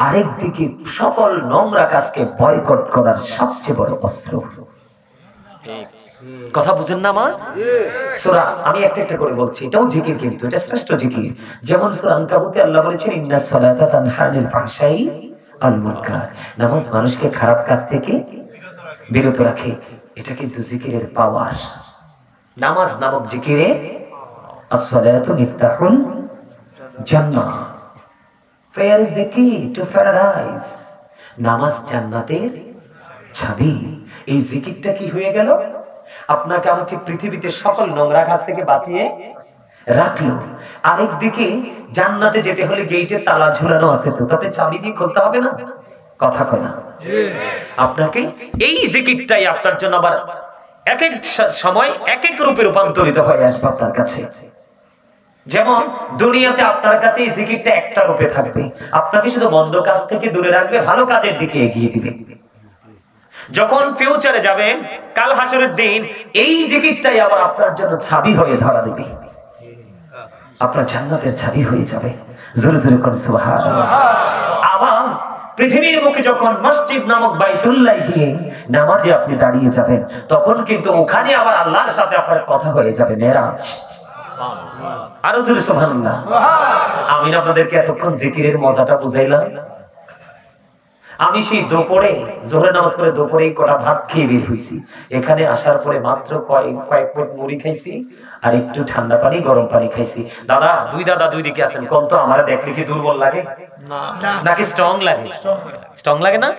[SPEAKER 1] আরেকদিকে সকল নোংরা কাজকে বয়কট করার সবচেয়ে বড় অস্ত্র। কথা বুঝেন না মা? সূরা আমি একটা একটা করে বলছি, এটাও জিকির, কিন্তু এটা শ্রেষ্ঠ জিকির। যেমন সূরা আনকাবুতে আল্লাহ বলেছেন ইন্নাস সালাতা তানহা আনিল ফাহশাই ওয়াল মুনকার, নামাজ মানুষকে খারাপ কাজ থেকে বিরত রাখে। এটা কিন্তু জিকিরের পাওয়ার। নামাজ নামক জিকিরে as-salatu miftahul Jannah, prayer is the key to paradise, নামাজ জান্নাতের চাবি। এই জিকিরটা কি হয়ে গেল? আপনাকে আমাকে পৃথিবীতে সকল নোংরা কাজ থেকে বাঁচিয়ে রাখলো। আরেকদিকে জান্নাতে যেতে হলে গেইটে তালা ঝুলানো আছে, তো তবে চাবি দিয়ে খুলতে হবে না? কথা কয় না? আপনাকে এই জিকিরটাই আপনার জন্য আবার এক এক সময় এক এক রূপে রূপান্তরিত হয়ে আসবে আপনার কাছে। যেমন দুনিয়াতে আপনার কাছে এই জিকিরটা একটা রূপে থাকবে, আপনাকে শুধু মন্দ কাজ থেকে দূরে রাখবে, ভালো কাজের দিকে এগিয়ে দিবে। যখন ফিউচারে যাবেন, কাল হাসরের দিন, এই জিকিরটাই আবার আপনার জন্য চাবি হয়ে ধরা দেবে, আপনার জান্নাতের চাবি হয়ে যাবে। জোরে জোরে কোন সুবহানাল্লাহ। আবার পৃথিবীর মুখে যখন মসজিদ নামক বাইতুল্লাহ গিয়ে নামাজে আপনি দাঁড়িয়ে যাবেন, তখন কিন্তু ওখানে আবার আল্লাহর সাথে আপনার কথা হয়ে যাবে, মেরাজ। আরো জোরে সুবহানাল্লাহ। আমি আপনাদেরকে এতক্ষণ জিকিরের মজাটা বুঝাইলাম। আমি সেই দুপুরে জোহরের নামাজ পড়ে দুপুরে কটা ভাত খেয়ে বের হইছি। এখানে আসার পরে মাত্র কয়েক প্লেট মুড়ি খাইছি আর একটু ঠান্ডা পানি, গরম পানি খাইছি। দাদা দুই দিকে আছেন, কোন তো আমার দেখলে কি দুর্বল লাগে নাকি স্ট্রং লাগে? স্ট্রং লাগে না?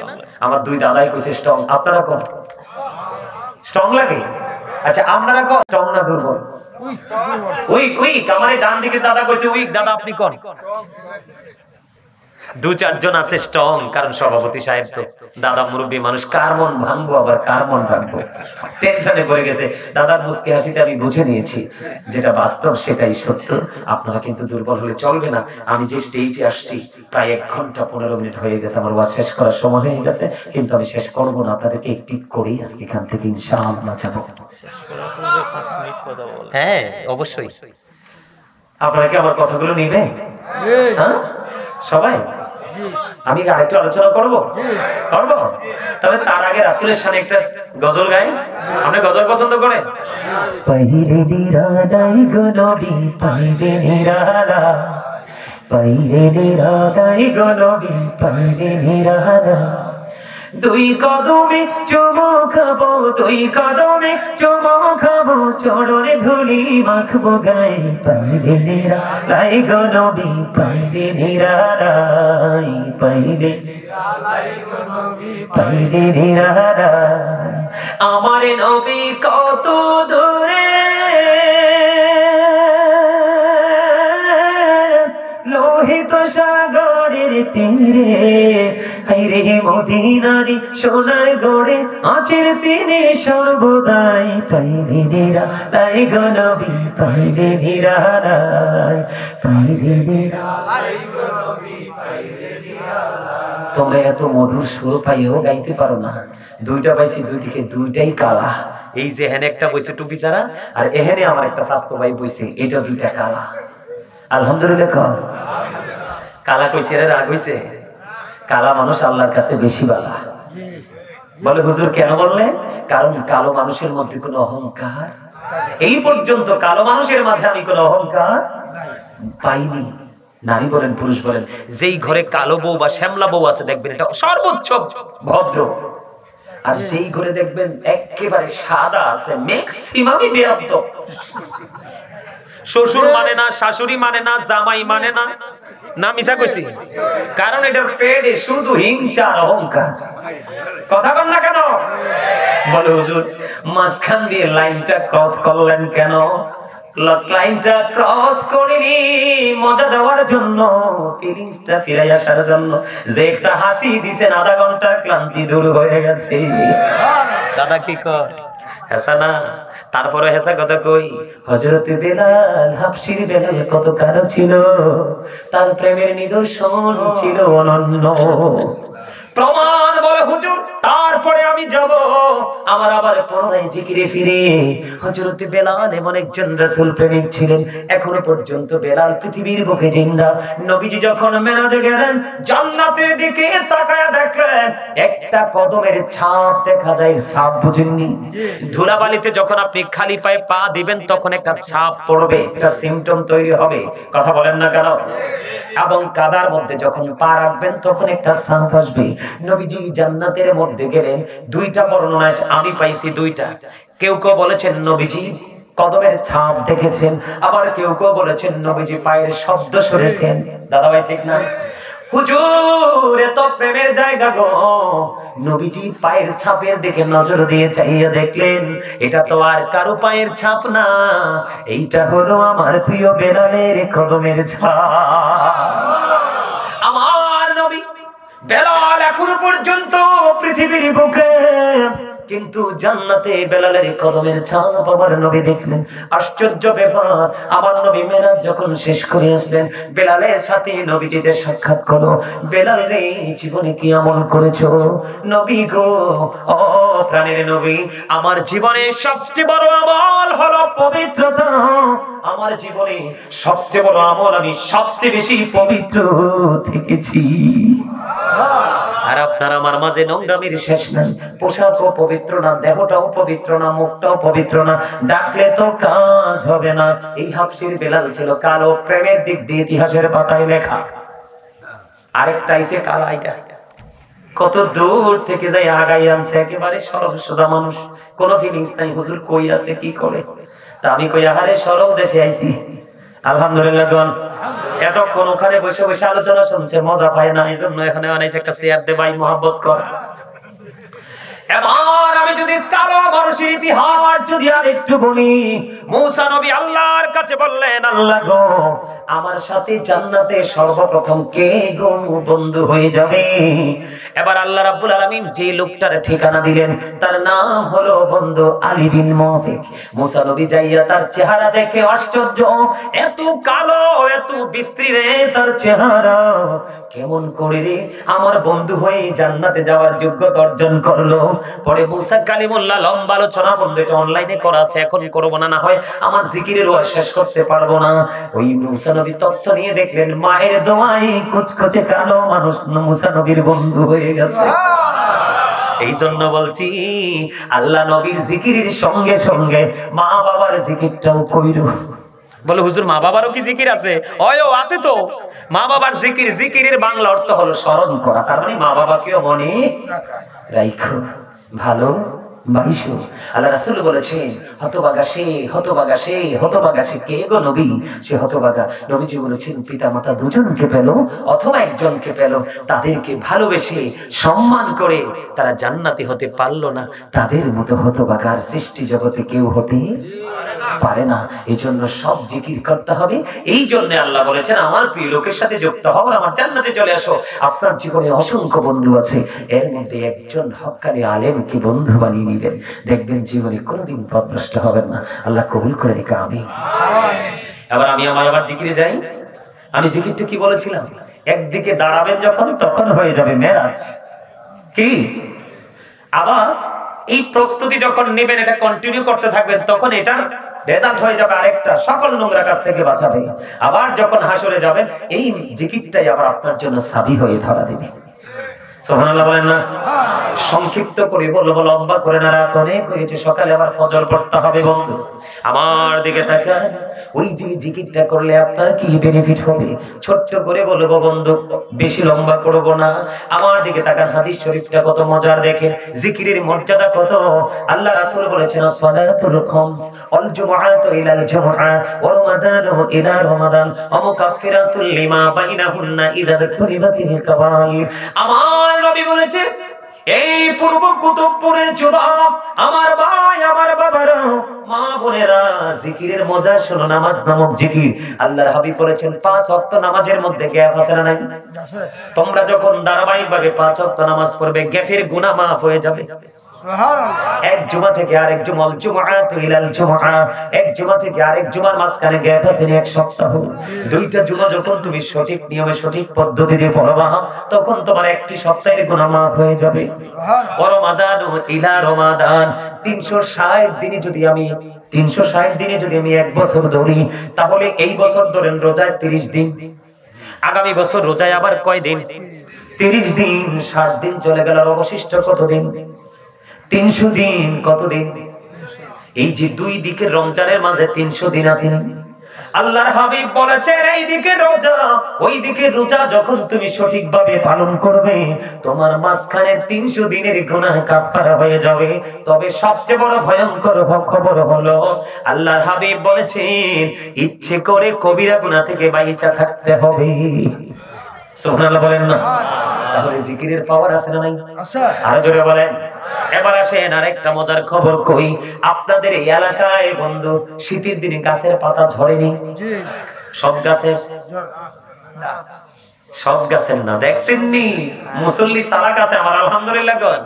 [SPEAKER 1] আমার দুই দাদাই কইছে স্ট্রং। আপনারা কোন স্ট্রং লাগে? আচ্ছা আপনারা কোন স্ট্রং না দুর্বল? উইক। আমার ডান দিকের দাদা কইছে উইক। দাদা আপনি কোন? দু চারজন আছে স্ট্রং, কারণ সভাপতি সাহেব তো দাদা মুরব্বী মানুষ, কার মন ভাঙবো আবার কার মন ভাঙবো, টেনশনে পড়ে গেছে। দাদার মুচকি হাসিতে আমি বুঝে নিয়েছি যেটা বাস্তব সেটাই সত্য। আপনারা কিন্তু দুর্বল হলে চলবে না। আমি যে স্টেজে আসছি প্রায় 1 ঘন্টা 15 মিনিট হয়ে গেছে, আমার ওয়াজ শেষ করার সময় হয়ে গেছে, কিন্তু আমি শেষ করবো না। আপনাদেরকে একটি করেই আজকে এখান থেকে ইনশাআল্লাহ যাবো। হ্যাঁ অবশ্যই। আপনারা কি আমার কথাগুলো নিবেন? হ্যাঁ সবাই? আমি আরেকটু আলোচনা করবো। তবে তার আগে রাসূলের শানে একটা গজল গাই। আপনি গজল পছন্দ করেন? পাইরে নিরালাই গো নবী, পাইরে নিরালা, পাইরে নিরালাই গো নবী, পাইরে নিরালা। দুই কদমে চুমো খাবো, দুই কদমে চুমো খাবো, চরণে ধুলি মাখবো গায়ে। পাইরে নিরালাই গো নবী, পাইরে নিরালাই, পাইরে গো নবী, পাইরে নিরালাই। আমার নবী কত দূরে, লোহিত সাগরের তীরে, হাইরে মদিনারি সোনার গড়ে আছেন তিনি সর্বদাই। পাইরে নিরালাই গো নবী, পাইরে নিরালাই, পাইরে নিরালাই গো নবী, পাইরে নিরালাই। তোমরা এত মধুর সুর পাইও গাইতে পারো না। দুইটা পাইছি, দুই দিকে দুইটাই কালা। এই যে এখানে একটা বইছে টুপি ছাড়া, আর এখানে আমার একটা স্বাস্থ্য ভাই বইছে, এটা দুইটা কালা। আলহামদুলিল্লাহ কর। কালা কইছে রে, রাগ হইছে? কালা মানুষ আল্লাহর কাছে বেশি বালা। বলে হুজুর কেন বললেন? কারণ কালো মানুষের মধ্যে কোনো অহংকার, এই পর্যন্ত কালো মানুষের মাঝে আমি কোনো অহংকার পাইনি। নারী বলেন পুরুষ বলেন, যেই ঘরে কালো বউ বা শ্যামলা বউ আছে দেখবেন এটা সর্বোচ্চ ভদ্র, আর যেই ঘরে দেখবেন একেবারে সাদা আছে ম্যাক্সিমামই বেয়াদব। শ্বশুর মানে না, শাশুড়ি মানে না, জামাই মানে না, না মিছা কইছি? কারণ এটার পেটে শুধু হিংসা আর অহংকার। কথা কন না কেন? বলে হুজুর মাঝখান দিয়ে লাইনটা ক্রস করলেন কেন? লাইনটা ক্রস করিনি মজা দেওয়ার জন্য, ফিলিংসটা ফিরে আসার জন্য। যে একটা হাসি দিছেন আধা ঘন্টার ক্লান্তি দূর হয়ে গেছে। দাদা কি কর হেসা না? তারপরে হেসা কথা কই, হযরত বেলাল হাবশীর বেলাল কত কালো ছিল, তার প্রেমের নিদর্শন ছিল অনন্য। প্রমাণ বলে হুজুর তারপরে আমি যাব আমার আবার পুনরায় জিকিরে ফিরে। হযরত বেলাল এমন একজন রাসূল প্রেমিক ছিলেন, এখনো পর্যন্ত বেলাল পৃথিবীর বুকে জিন্দা। নবীজি যখন মেরাজে গেলেন জান্নাতের দিকে তাকায়া দেখলেন একটা কদমের ছাপ দেখা যায়। ছাপ বুঝেননি? ধুলাবালিতে যখন আপনি খালি পায়ে পা দিবেন তখন একটা ছাপ পড়বে, একটা সিম্পটম তৈরি হবে। কথা বলেন না কেন? এবং কাদার মধ্যে যখন পা রাখবেন তখন একটা ছাপ আসবে। নবীজি জান্নাতের মধ্যে গেলেন, দুইটা বর্ণনায় আমি পাইছি দুইটা। কেউ কেউ বলেছেন নবীজি কদমের ছাপ দেখেছেন, আবার কেউ কেউ বলেছেন নবীজি পায়ের শব্দ শুনেছেন। দাদা ভাই ঠিক না? হুজুর এত প্রেমের জায়গা গো, নবীজি পায়ের ছাপের দিকে নজর দিয়ে চাইয়া দেখলেন এটা তো আর কারো পায়ের ছাপ না, এইটা হলো আমার প্রিয় বেলালের কদমের ছাপ। আমার নবী বেলাল এখনো পর্যন্ত পৃথিবীর বুকে, কিন্তু জান্নাতে বেলালের কদমের ছাপ আমার নবী দেখলেন। আশ্চর্য ব্যাপার, আমার নবী মেরাজ যখন শেষ করে আসলেন বেলালের সাথে নবীজিদের সাক্ষাৎ করো। বেলাল রে জীবনে কি আমল করেছো? নবী গো, ও প্রাণের নবী, আমার জীবনে সবচেয়ে বড় আমল হলো পবিত্রতা। আমার জীবনে সবচেয়ে বড় আমল, আমি সবচেয়ে বেশি পবিত্র থেকেছি। আর আপনার আমার মাঝে নোংরামির শেষ নাই। পোশাকও পবিত্র না, দেহটাও পবিত্র না, মুখটাও পবিত্র না, ডাকলে তো কাজ হবে না। এই হাবশীর বেলাল ছিল কালো, প্রেমের দিক দিয়ে ইতিহাসের পাতায় লেখা। আরেকটা আইছে কালা, এটা কত দূর থেকে যাই আগাই আনছে, একেবারে সরল সোজা মানুষ, কোন ফিলিংস নাই। হুজুর কই আছে কি করে? তা আমি কই আহারে সরল দেশে আইছি। আলহামদুলিল্লাহ গন। এতক্ষণ ওখানে বসে বসে আলোচনা শুনছে, মজা পায় না, এই জন্য এখানে বানাইছে একটা চেয়ার দে ভাই, মহব্বত কর। এবার আমি যদি কালো মানুষের ইতিহাস যদি আর একটু বলি, মুসা নবী আল্লাহর কাছে বললেন আল্লাহ গো, আমার সাথে জান্নাতে সর্বপ্রথম কে গো বন্ধু হয়ে যাবে? এবার আল্লাহ রাব্বুল আলামিন যে লোকটার ঠিকানা দিলেন তার নাম হলো বন্ধু আলী বিন মুফিক। মুসা নবী যাইয়া তার চেহারা দেখে আশ্চর্য, এত কালো, এত বিশ্রী রে তার চেহারা, কেমন করে রে আমার বন্ধু হয়ে জান্নাতে যাওয়ার যোগ্যতা অর্জন করলো? পরে মুসা কালিমুল্লাহ লম্বা আলোচনা, বন্ধু এটা অনলাইনে করা আছে, এখন করব না, না হয় আমার জিকিরের ওয়াজ শেষ করতে পারবো না। ওই মুসা নবী তথ্য নিয়ে দেখলেন মায়ের দোয়ায় কুচকুচে কালো মানুষ মুসা নবীর বন্ধু হয়ে গেছে। এই জন্য বলছি আল্লাহ নবীর জিকিরের সঙ্গে সঙ্গে মা বাবার জিকিরটাও কইরো। বলে হুজুর মা বাবারও কি জিকির আছে? ওয়ো আছে তো। মা বাবার জিকির, জিকিরের বাংলা অর্থ হলো স্মরণ করা, তার মানে মা বাবাকেও মনে রাখো, ভালো বাইশো। আল্লাহ রাসূল বলেছেন হতভাগা সে, হতভাগা সে, হতভাগা সে। কে গো নবী সে হতভাগা? নবীজি বলেছেন পিতা মাতা দুজনকে পেল অথবা একজনকে পেল, তাদেরকে ভালোবেসে সম্মান করে তারা জান্নাতি হতে পারলো না, তাদের মতো হতভাগার সৃষ্টি জগতে কেউ হতে পারে না। এই জন্য সব জিকির করতে হবে। এই জন্য আল্লাহ বলেছেন আমার প্রিয় লোকের সাথে যুক্ত হও, আমার জান্নাতে চলে আসো। আপনার জীবনে অসংখ্য বন্ধু আছে, এর মধ্যে একজন হক্কানি আলেমকে বন্ধু বানিয়ে নিবেন, দেখবেন জীবনে কোনোদিন পথভ্রষ্ট হবেন না। আল্লাহ কবুল করে নিকা আমিন। এবার আমি আমার আবার জিকিরে যাই। আমি জিকিরটা কি বলেছিলাম? একদিকে দাঁড়াবেন যখন তখন হয়ে যাবে মেরাজ। কি আবার এই প্রস্তুতি যখন নেবেন, এটা কন্টিনিউ করতে থাকবেন, তখন এটা রেজাল্ট হয়ে যাবে আরেকটা, সকল নোংরা কাজ থেকে বাঁচাবে। আবার যখন হাসরে যাবেন, এই জিকিরটাই আবার আপনার জন্য সাবি হয়ে ধরা দেবে। সুবহানাল্লাহ বলেন না? সংক্ষিপ্ত করে বলবো, লম্বা করে না, রাত অনেক হয়েছে, সকালে আবার ফজর পড়তে হবে। বন্ধু আমার দিকে তাকান, ওই যে জিকিরটা করলে আপনার কি বেনিফিট হবে, ছোট্ট করে বলবো বন্ধু, বেশি লম্বা করব না। আমার দিকে তাকান, হাদিস শরীফটা কত মজার দেখেন, জিকিরের মর্যাদা কত। আল্লাহ রাসূল বলেছেন, সালাতুল খামস ওয়াল জুমআতু ইলাল জুমআ ওয়া রমাদানু ইলা রমাদান ওয়া মুকাফফিরাতুল লিমা বাইনাহুন্না ইযা যুরিবাতিল কাবাইর। আমার নবী বলেছেন, এই পূর্ব কুতুবপুরের যুবক, আমার ভাই, আমার বাবারা, মা বোনেরা, জিকিরের মজা শোনো। নামাজ নামক জিকির, আল্লাহর হাবিব বলেছেন 5 ওয়াক্ত নামাজের মধ্যে গ্যাপ আছে না নাই? তোমরা যখন ধারাবাহিকভাবে 5 ওয়াক্ত নামাজ পড়বে, গ্যাপের গুনাহ মাফ হয়ে যাবে। এক জুমা থেকে আরেক জুমা, জুমআতু ইলাল জুমআ, এক জুমা থেকে আরেক জুমার মাঝখানে গ্যাপ আছে এক সপ্তাহ। দুইটা জুমা যখন তুমি সঠিক নিয়মে সঠিক পদ্ধতিতে পড়বা, তখন তোমার একটি সপ্তাহের গুনাহ মাফ হয়ে যাবে। ওয়া রমাদানু ইলা রমাদান, 360 দিনে যদি আমি 360 দিনে যদি আমি এক বছর ধরি, তাহলে এই বছর ধরেন রোজায় 30 দিন, আগামী বছর রোজায় আবার কয় দিন? 30 দিন। 60 দিন চলে গেল, আর অবশিষ্ট কত দিন? 300 দিন। কতদিন? এই যে দুই দিকের রমজানের মাঝে 300 দিন আছে। আল্লাহর হাবিব বলেছেন, এই দিকে রোজা, ওই দিকে রোজা যখন তুমি সঠিকভাবে পালন করবে, তোমার মাঝখানে 300 দিনের গুনাহ কাফারা হয়ে যাবে। তবে সবচেয়ে বড় ভয়ঙ্কর খবর হলো, আল্লাহর হাবিব বলেছেন, ইচ্ছে করে কবিরা গুনাহ থেকে বাইচা থাকতে হবে। সুবহানাল্লাহ বলেন না? তাহলে জিকিরের পাওয়ার আছে না নাই? আরো জোরে বলেন। এবার আসেন আরেকটা মজার খবর কই। আপনাদের এই এলাকায় বন্ধু, শীতের দিনে গাছের পাতা ঝরেনি? সব গাছের? সব গাছের না, দেখছেন নি? মুসল্লি সারা গাছে আমার আলহামদুলিল্লাহ কর।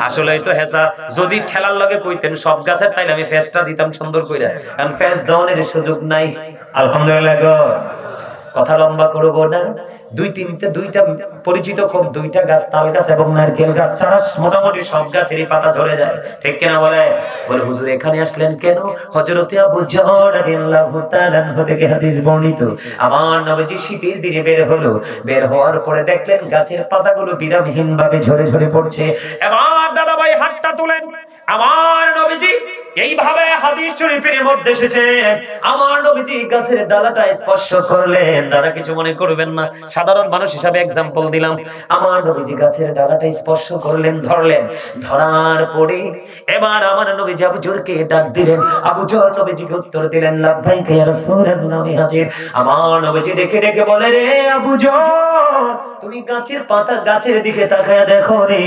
[SPEAKER 1] আসলে তো হেসা, যদি ঠেলার লগে কইতেন সব গাছের, তাইলে আমি ফেসটা দিতাম সুন্দর কইরা, কারণ ফেস দাওনের সুযোগ নাই। আলহামদুলিল্লাহ কর। কথা লম্বা করব না। দুইটা পরিচিত খুব, দুইটা গাছ, তাল গাছ এবং নারকেল গাছ ছাড়া মোটামুটি সব গাছেরই পাতা ঝরে যায়, ঠিক কিনা বলে? বলে হুজুর এখানে আসলেন কেন? হযরতে আবু যর রাদিয়াল্লাহু তাআলা থেকে হাদিস বর্ণিত, আমার নবীজি শীতের দিনে বের হলো, বের হওয়ার পরে দেখলেন গাছের পাতাগুলো বিরামহীন ভাবে ঝরে ঝরে পড়ছে। এবার দাদা ভাই হাতটা তুলেন, আমার নবীজি এইভাবে হাদিস শরীফের মধ্যে এসেছে, আমার নবীজি গাছের ডালাটা স্পর্শ করলেন। দাদা কিছু মনে করবেন না, সাধারণ মানুষ হিসাবে एग्जांपल দিলাম। আমার নবীজি গাছের ডালাটা স্পর্শ করলেন, ধরলেন, ধরার পরে এবার আমার নবীজি আবু যরকে ডাক দিলেন। আবু যর নবীজিকে উত্তর দিলেন, লাব্বাইকা ইয়া রাসূলুল্লাহ, আমি হাজির। আমার নবীজি ডেকে ডেকে বলে, রে আবু যর, তুমি গাছের পাতা, গাছের দিকে তাকায়া দেখো রে,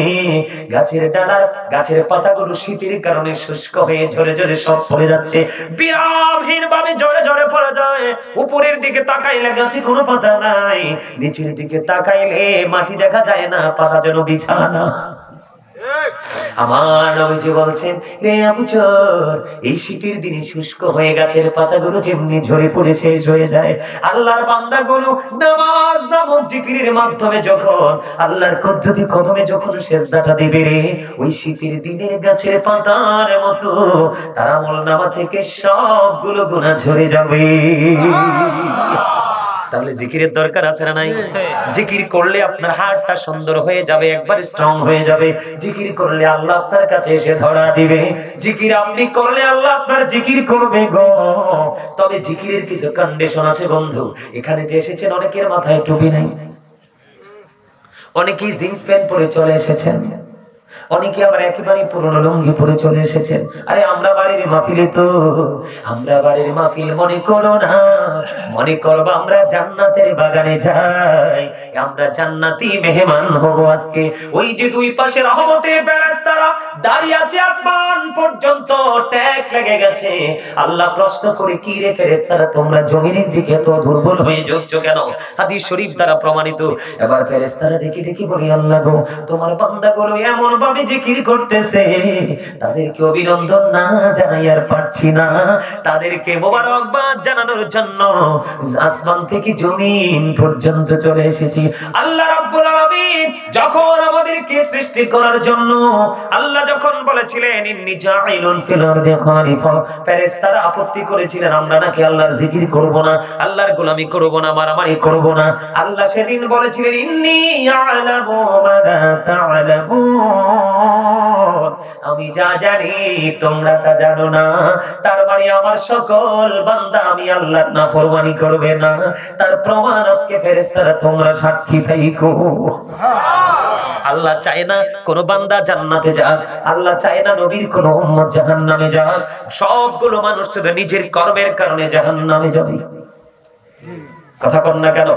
[SPEAKER 1] গাছের ডালা, গাছের পাতাগুলো শীতের কারণে শুষ্ক হয়ে ঝরে ঝরে সব পড়ে যাচ্ছে, বিরামহীন ভাবে ঝরে ঝরে পড়ে যায়। উপরের দিকে তাকাইলে গাছে কোনো পাতা নাই, নিচের দিকে তাকাইলে মাটি দেখা যায় না, পাতা যেন বিছানা। আমার নবীজি বলছেন, রে আবু যর, এই শীতের দিনে শুষ্ক হয়ে গাছের পাতাগুলো যেমনি ঝরে পড়ে শেষ হয়ে যায়, আল্লাহর বান্দাগুলো নামাজ নামক জিকিরের মাধ্যমে যখন আল্লাহর কদমে যখন সিজদাটা দিবে রে, ওই শীতের দিনে গাছের পাতার মতো তার আমলনামা থেকে সবগুলো গুনাহ ঝরে যাবে। তাহলে জিকিরের দরকার আছে না নাই? জিকির করলে আপনার হার্টটা সুন্দর হয়ে যাবে, একবার স্ট্রং হয়ে যাবে। জিকির করলে আল্লাহ আপনার কাছে এসে ধরা দিবে। জিকির আপনি করলে আল্লাহ আপনার জিকির করবে গো। তবে জিকিরের কিছু কন্ডিশন আছে বন্ধু। এখানে যে এসেছেন অনেকের মাথায় টুপি নাই, অনেকেই জিন্স প্যান্ট পরে চলে এসেছেন, অনেকে আবার একেবারে পুরনো লুঙ্গি পরে চলে এসেছেন। আরে আমরা বাড়ির মাহফিলে তো, আমরা বাড়ির মাহফিল মনে করো না, মনে করবো আমরা জান্নাতের বাগানে যাই, আমরা জান্নাতি মেহমান হব আজকে। ওই যে দুই পাশে রহমতের ফেরেশতারা দাঁড়িয়ে আছে, আসমান পর্যন্ত ট্যাগ লেগে গেছে। আল্লাহ প্রশ্ন করে, কি রে ফেরেশতারা, তোমরা জমিনের দিকে তো দুর্বল হয়ে ঝুঁকছো কেন? হাদিস শরীফ দ্বারা প্রমাণিত। এবার ফেরেশতারা দেখি দেখি বলি, আল্লাহ গো, তোমার বান্দাগুলো এমন ভাবে জিকির করতেছে, তাদেরকে অভিনন্দন না জানাই আর পারছি না। তাদেরকে মোবারকবাদ জানানোর জন্য আসমান থেকে জমিন পর্যন্ত চলে এসেছি। আল্লাহ রাব্বুল আলামিন যখন আমাদেরকে সৃষ্টি করার জন্য আল্লাহ যখন বলেছিলেন ইন্নী জাইলুন ফিল আরদি খলিফা, ফেরেশতারা আপত্তি করেছিলেন আমরা নাকি আল্লাহর জিকির করব না, আল্লাহর গোলামি করব না, মারামারি করব না। আল্লাহ সেদিন বলেছিলেন ইন্নী আ'লামু মা লা তা'লামুন, আমি যা জানি তোমরা তা জানো না। তার মানে আমার সকল বান্দা আমি আল্লাহর নাফরমানি করবে না, তার প্রমাণ আজকে ফেরেশতারা তোমরা সাক্ষী থাইকো। আল্লাহ চায় না কোন বান্দা জান্নাতে যাক, আল্লাহ চায় না নবীর কোন উম্মত জাহান্নামে যাক। সবগুলো মানুষ শুধু নিজের কর্মের কারণে জাহান্নামে যাবে। কথা কন না কেন?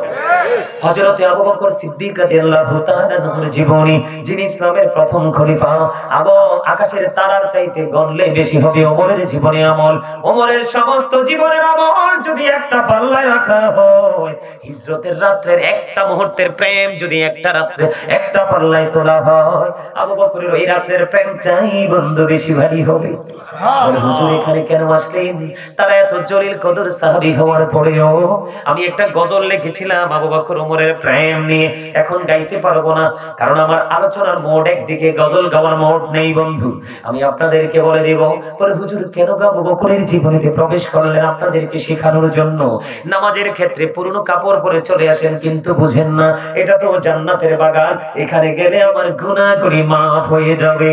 [SPEAKER 1] হযরতে আবু বকর সিদ্দিক রাদিয়াল্লাহু তাআলা আনহুর জীবনী, যিনি ইসলামের প্রথম খলিফা, এবং আকাশের তারার চাইতে গণলে বেশি হবে ওমরের জীবনে আমল। ওমরের সমস্ত জীবনের আমল যদি একটা পাল্লায় রাখা হয়, হিজরতের রাত্রের একটা মুহূর্তের প্রেম যদি একটা রাত্রে একটা পাল্লায় তোলা হয়, আবু বকরের ওই রাত্রের প্রেমটাই বন্ধু বেশি ভারী হবে। সুবহানাল্লাহ। হুজুর এখানে কেন আসলেন? তারা এত জলিল কদর সাহাবী হওয়ার পরেও আমি একটা গজল লিখেছিলাম আবু বকর ওমরের প্রেম নিয়ে, এখন গাইতে পারবো না, কারণ আমার আলোচনার মোড একদিকে, গজল গাওয়ার মোড নেই বন্ধু। আমি আপনাদেরকে বলে দেব পরে হুজুর কেন আবু বকরের জীবনীতে প্রবেশ করলেন, আপনাদেরকে শেখানোর জন্য। নামাজের ক্ষেত্রে পুরনো কাপড় পরে চলে আসেন, কিন্তু বুঝেন না এটা তো জান্নাতের বাগান, এখানে গেলে আমার গুনাহগুলি মাফ হয়ে যাবে।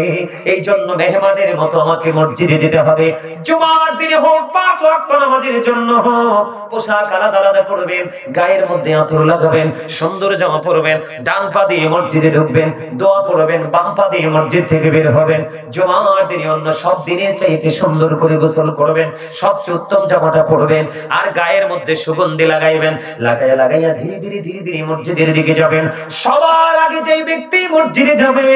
[SPEAKER 1] এই জন্য মেহমানের মতো আমাকে মসজিদে যেতে হবে। জুমার দিনে হোক, 5 ওয়াক্ত নামাজের জন্য হোক, পোশাক আলাদা আলাদা করবেন, গায়ের মধ্যে আতর লাগাবেন, সুন্দর জামা পরবেন, ডান পা দিয়ে মসজিদে ঢুকবেন, দোয়া পড়বেন, বাম পা দিয়ে মসজিদ থেকে বের হবেন। জুমার দিনে অন্য সব দিনের চাইতে সুন্দর করে গোসল করবেন, সবচেয়ে উত্তম জামাটা পরবেন, আর গায়ের মধ্যে সুগন্ধি লাগাইবেন। লাগাইয়া ধীরে ধীরে ধীরে ধীরে মসজিদের দিকে যাবেন। সবার আগে যেই ব্যক্তি মসজিদে যাবে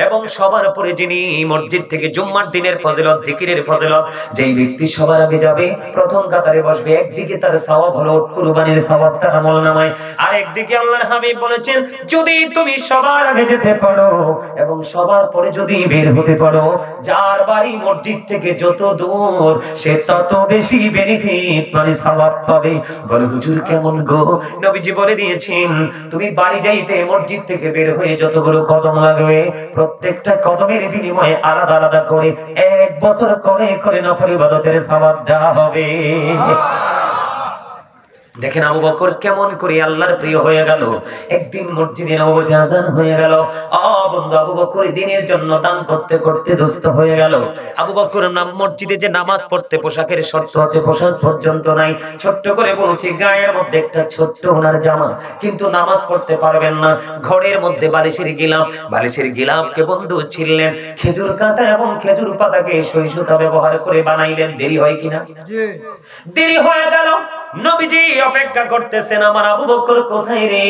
[SPEAKER 1] এবং সবার পরে যিনি মসজিদ থেকে জুম্মার দিনের ফজিলত, জিকিরের ফজিলত, যেই ব্যক্তি সবার আগে যাবে প্রথম কাতারে বসবে, একদিকে তার সওয়াব হলো কুরবানির সওয়াব তার আমলনামায়, আর একদিকে আল্লাহর হাবিব বলেছেন যদি তুমি সবার আগে যেতে পারো এবং সবার পরে যদি বের হতে পারো, যার বাড়ি মসজিদ থেকে যত দূর সে তত বেশি বেনিফিট মানে সওয়াব পাবে। বলে হুজুর কেমন গো? নবীজি বলে দিয়েছেন তুমি বাড়ি যাইতে মসজিদ থেকে বের হয়ে যতগুলো কদম লাগবে, প্রত্যেকটা কদমের বিনিময়ে আলাদা আলাদা করে 1 বছর করে করে নফল ইবাদতের সওয়াব দেওয়া হবে। দেখেন আবু বকর কেমন করে আল্লাহর প্রিয় হয়ে গেল। একদিন মসজিদে নববীতে আযান হয়ে গেল। বন্ধু আবু বকর দিনের জন্য দান করতে করতে দুস্থ হয়ে গেল। আবু বকর মসজিদে যে নামাজ পড়তে পোশাকের শর্ত আছে, পোশাক পর্যন্ত নাই। ছোট্ট করে বলছি গায়ের মধ্যে একটা ছোট্ট ওনার জামা, কিন্তু নামাজ পড়তে পারবেন না। ঘরের মধ্যে বালিশের গিলাফ, বালিশের গিলাফকে বন্ধু ছিললেন, খেজুর কাঁটা এবং খেজুর পাতাকে সই সুতা ব্যবহার করে বানাইলেন। দেরি হয় কিনা? দেরি হয়ে গেল। নবীজি অপেক্ষা করতেছেন আমার আবু বকর কোথায় রে?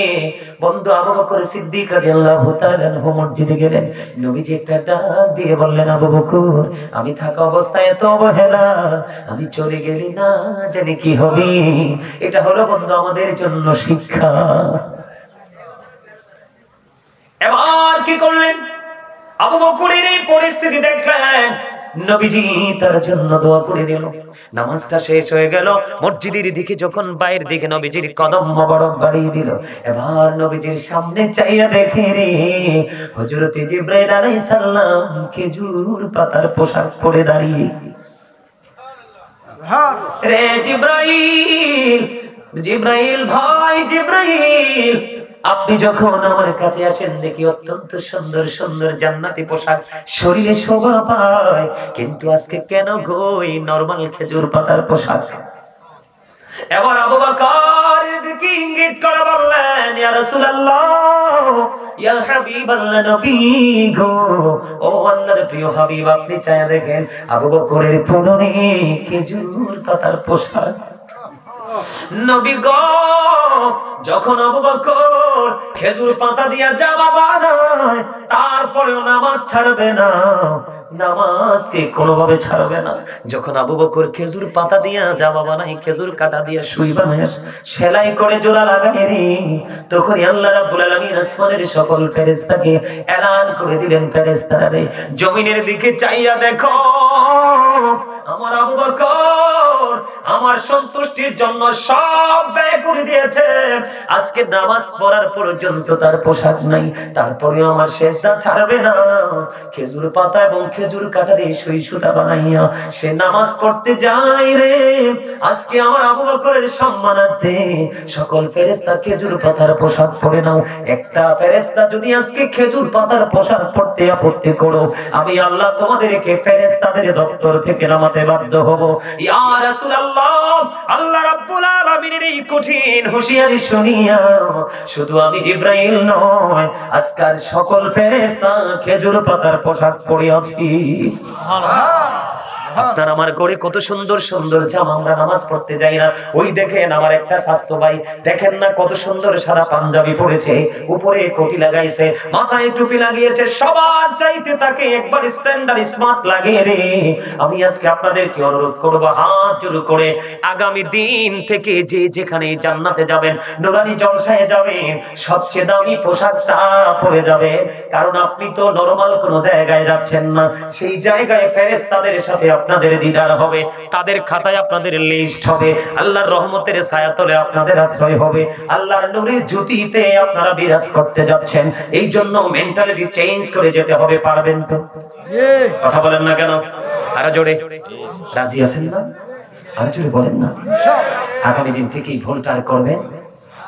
[SPEAKER 1] বন্ধু আবু বকর সিদ্দিক রাদিয়াল্লাহু তাআলা আনহু মসজিদে গেলেন। নবীজি একটা ডাক দিয়ে বললেন আবু বকর আমি থাকা অবস্থায় এত অবহেলা, আমি চলে গেলি না জানি কি হবে। এটা হলো বন্ধু আমাদের জন্য শিক্ষা। এবার কি করলেন? আবু বকরের এই পরিস্থিতি দেখলেন, নবীজি তার জন্য দোয়া করে দিল। নামাজটা শেষ হয়ে গেল। মসজিদের দিকে যখন বাইরের দিকে নবীজির কদম মোবারক বাড়িয়ে দিল, এবার নবীজির সামনে চাইয়া দেখে রে হযরত জিবরাইল আলাইহিস সালাম খেজুর পাতার পোশাক পরে দাঁড়িয়ে। রে জিবরাইল, জিবরাইল ভাই জিবরাইল, আপনি যখন আমার কাছে আসেন দেখি অত্যন্ত সুন্দর সুন্দর জান্নাতি পোশাক শরীরে শোভা পায়, কিন্তু আজকে কেন গো এই নরমাল খেজুর পাতার পোশাক? এবার আবু বকর দিকে ইঙ্গিত করে বললেন ইয়া রাসূলুল্লাহ, ইয়া হাবিবাল্লাহ, নবী গো, ও আল্লাহর প্রিয় হাবিব, আপনি চাইয়া দেখেন আবু বকরের পরনে খেজুর পাতার পোশাক। নবী গো, যখন আবু বকর খেজুর পাতা দিয়া জামা বানায়, তারপরেও নামাজ ছাড়বে না, নামাজকে কোনোভাবে ছাড়বে না। যখন আবু বকর খেজুর পাতা দিয়া জামা বানায়, খেজুর কাটা দিয়া সুই বানায়, সেলাই করে জোড়া লাগায় রে, তখন আল্লাহ রাব্বুল আলামিন আসমানের সকল ফেরেশতাকে এলান করে দিলেন, ফেরেশতারা রে, জমিনের দিকে চাইয়া দেখো, আমার আবু বকর আমার সন্তুষ্টির জন্য সব ব্যয় করে দিয়েছে, আজকে নামাজ পড়ার পর্যন্ত তার পোশাক নাই, তারপরেও আমার সেজদা ছাড়বে না। খেজুর পাতা এবং খেজুর কাটা দিয়ে সুই সুতা বানাইয়া সে নামাজ পড়তে যায় রে। আজকে আমার আবু বকরের সম্মানার্থে সকল ফেরেশতা খেজুর পাতার পোশাক পরে নাও। একটা ফেরেশতা যদি আজকে খেজুর পাতার পোশাক পরতে আপত্তি করো, আমি আল্লাহ তোমাদেরকে ফেরেশতাদের দপ্তর থেকে নামাতে বাধ্য হব। ইয়া রাসূলুল্লাহ, আল্লাহ রাব্বুল আলামিনের এই কঠিন হুঁশিয়ারি শুনিয়া শুধু আমি জিবরাইল নয়, আজকাল সকল ফেরেশতা খেজুর পাতার পোশাক পরে আছি। আপনার আমার ঘরে কত সুন্দর সুন্দর জামা, আমরা নামাজ পড়তে যাই না। ওই দেখেন আমার একটা স্বাস্থ্য ভাই, দেখেন না কত সুন্দর সাদা পাঞ্জাবি পরেছে, উপরে কোটি লাগাইছে, মাথায় টুপি লাগিয়েছে, সবার চাইতে তাকে একবার স্ট্যান্ডার্ড স্মার্ট লাগে রে। আমি আজকে আপনাদেরকে অনুরোধ করব, হাত জোড় করে, আগামী দিন থেকে যে যেখানে জান্নাতে যাবেন, নুরানি জলসায় যাবেন, সবচেয়ে দামি পোশাকটা পরে যাবেন, কারণ আপনি তো নরমাল কোনো জায়গায় যাচ্ছেন না, সেই জায়গায় ফেরেশতাদের সাথে আপনাদের দিদার হবে, তাদের খাতায় আপনাদের লিস্ট হবে, আল্লাহর রহমতের ছায়াতলে আপনাদের আশ্রয় হবে, আল্লাহর নূরের জ্যোতিতে আপনারা বিরাজ করতে যাচ্ছেন। এই জন্য মেন্টালিটি চেঞ্জ করে যেতে হবে। পারবেন তো? কথা বলেন না কেন? আরো জোরে রাজি আছেন না? আরো জোরে বলেন না। আগামী দিন থেকেই ভুলটা আর করবেন।